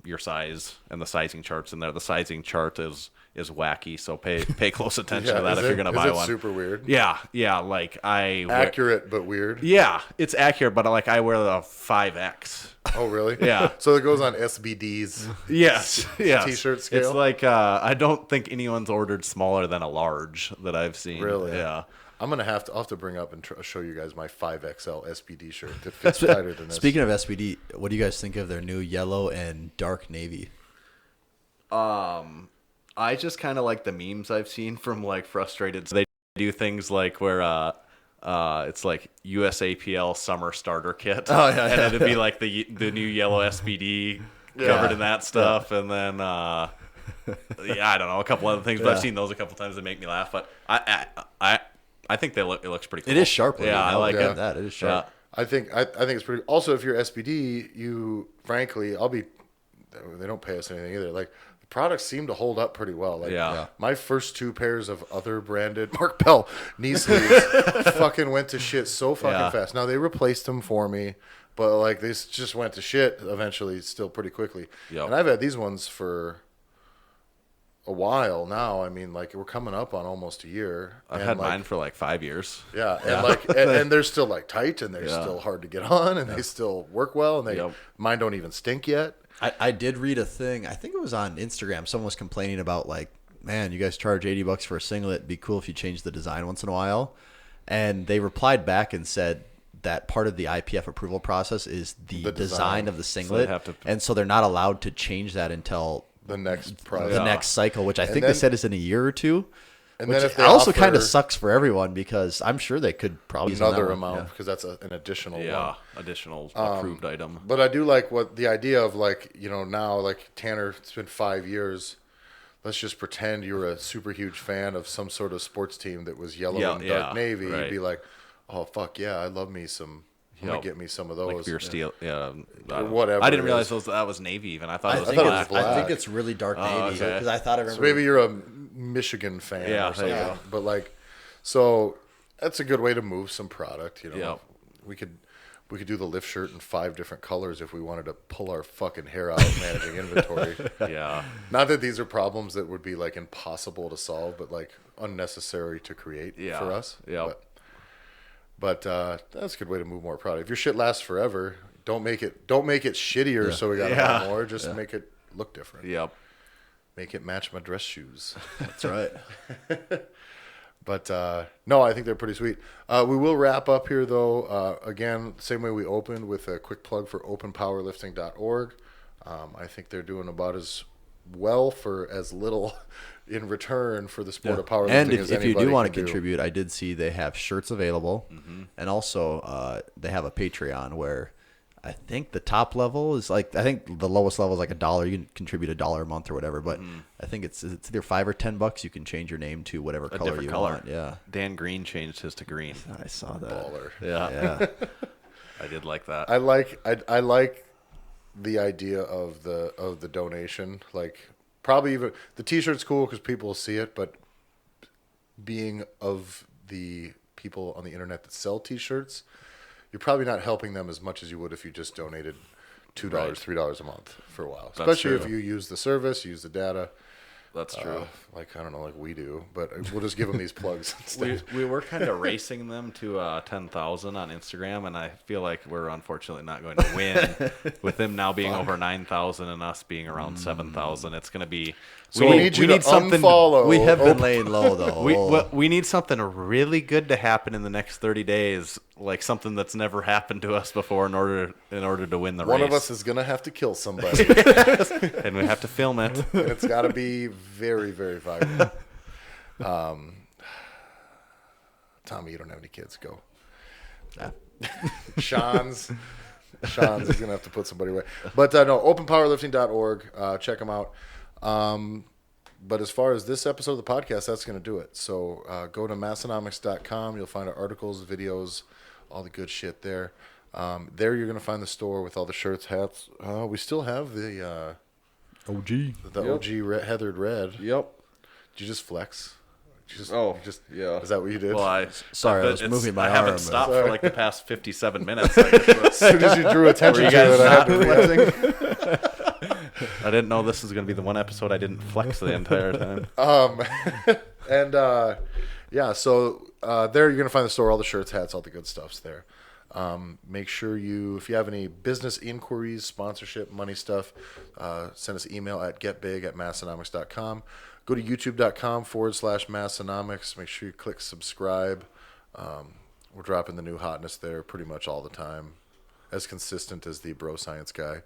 your size and the sizing charts in there. The sizing chart is is wacky. So pay close attention Yeah, to that if you're gonna buy one. Super weird. Yeah, like Accurate but weird. Yeah, it's accurate, but like I wear the 5X. Oh, really? Yeah. So it goes on SBD's. Yes. T-shirt scale. It's like I don't think anyone's ordered smaller than a large that I've seen. Really? Yeah. I'll have to bring up and show you guys my 5XL SBD shirt. It fits tighter than this. Speaking of SBD, what do you guys think of their new yellow and dark navy? I just kind of like the memes I've seen from like frustrated. They do things like where it's like USAPL summer starter kit. Oh, yeah, and yeah, it'd be like the new yellow SBD covered in that stuff, and then I don't know, a couple other things. But I've seen those a couple times that make me laugh. But I think it looks pretty cool. It is sharp. Yeah, I like it. That it is sharp. I think it's pretty. Also, if you're SBD, you frankly, they don't pay us anything either. Like the products seem to hold up pretty well. Like my first 2 pairs of other branded Mark Bell knee sleeves fucking went to shit so fucking fast. Now they replaced them for me, but like they just went to shit eventually, still pretty quickly. Yep. And I've had these ones for a while now. I mean, like we're coming up on almost a year. I've had mine for like 5 years. Yeah, and like and they're still like tight, and they're still hard to get on, and they still work well, and mine don't even stink yet. I did read a thing. I think it was on Instagram. Someone was complaining about like, man, you guys charge $80 for a singlet. It'd be cool if you changed the design once in a while. And they replied back and said that part of the IPF approval process is the design of the singlet, and so they're not allowed to change that until the next next cycle, which I think they said is in a year or two. And which then if they also kind of sucks for everyone because I'm sure they could probably another amount because that's an additional one. Additional approved item. But I do like what the idea of like now like Tanner, it's been 5 years. Let's just pretend you're a super huge fan of some sort of sports team that was yellow and dark navy. You'd be like, oh fuck yeah, I love me some. I'm gonna get me some of those. Like beer steel, or whatever. I didn't realize that was navy. Even I thought it was black. I think it's really dark navy because I thought I remember. So maybe you're a Michigan fan or something. Yeah. But like, so that's a good way to move some product. We could do the lift shirt in 5 different colors if we wanted to pull our fucking hair out managing inventory. Not that these are problems that would be like impossible to solve, but like unnecessary to create for us. But that's a good way to move more product. If your shit lasts forever, don't make it shittier. So we got to buy more. Just make it look different. Make it match my dress shoes. That's right. But no, I think they're pretty sweet. We will wrap up here though. Again, same way we opened with a quick plug for openpowerlifting.org. I think they're doing about as well for as little in return for the sport of powerlifting. And as if you do want to do. contribute, I did see they have shirts available, and also they have a Patreon where I think the top level is like, I think the lowest level is like $1. You can contribute $1 a month or whatever, but I think it's either $5 or $10. You can change your name to whatever color you want. Yeah. Dan Green changed his to green. I saw that. Baller. Yeah. I did like that. I like the idea of the donation. Like probably even the T-shirt's cool because people will see it, but being of the people on the internet that sell T-shirts, you're probably not helping them as much as you would if you just donated $2, $3 a month for a while. Especially if you use the service, use the data. That's true. Like, I don't know, like we do, but we'll just give them these plugs instead. We were kind of racing them to 10,000 on Instagram, and I feel like we're unfortunately not going to win. With them now being over 9,000 and us being around 7,000, it's going to be. So we need something. Unfollow. We have been laying low though. We need something really good to happen in the next 30 days, like something that's never happened to us before, in order to win the race. One of us is gonna have to kill somebody, and we have to film it. And it's got to be very, very viral. Tommy, you don't have any kids. Go. Sean's is gonna have to put somebody away. But no, openpowerlifting.org. Check them out. But as far as this episode of the podcast, that's going to do it. So go to Massenomics.com. You'll find our articles, videos, all the good shit there. There you're going to find the store with all the shirts, hats. We still have the OG. OG heathered red. Yep. Did you just flex? Yeah. Is that what you did? Well, Sorry, I was moving my I haven't arm. stopped for like the past 57 minutes. As soon as you drew attention Were to you guys it, I had not to flexing? I didn't know this was going to be the one episode I didn't flex the entire time. So there you're going to find the store, all the shirts, hats, all the good stuff's there. Make sure if you have any business inquiries, sponsorship, money stuff, send us an email at getbig@massenomics.com. Go to youtube.com/Massenomics. Make sure you click subscribe. We're dropping the new hotness there pretty much all the time. As consistent as the bro science guy.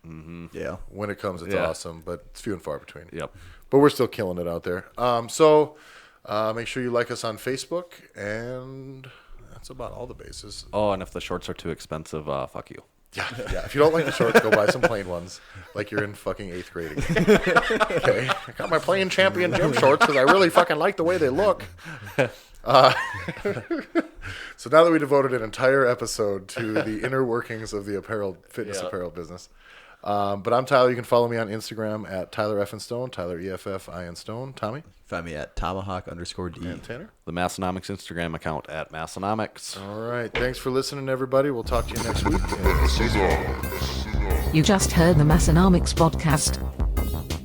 Mm-hmm. Yeah. When it comes, it's awesome, but it's few and far between. Yep. But we're still killing it out there. So make sure you like us on Facebook, and that's about all the bases. Oh, and if the shorts are too expensive, fuck you. Yeah. If you don't like the shorts, go buy some plain ones, like you're in fucking 8th grade again. Okay. I got my plain champion gym shorts because I really fucking like the way they look. So now that we devoted an entire episode to the inner workings of the fitness apparel business. But I'm Tyler. You can follow me on Instagram at Tyler F. Stone, Tyler EFF Stone. Tommy? Find me at Tomahawk_D. And Tanner? The Massenomics Instagram account at Massenomics. All right. Thanks for listening, everybody. We'll talk to you next week. You just heard the Massenomics podcast.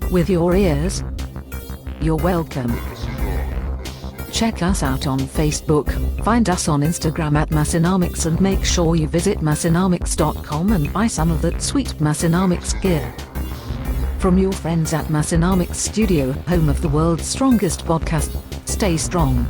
With your ears, you're welcome. Check us out on Facebook, find us on Instagram at Massenomics, and make sure you visit Massenomics.com and buy some of that sweet Massenomics gear. From your friends at Massenomics Studio, home of the world's strongest podcast, stay strong.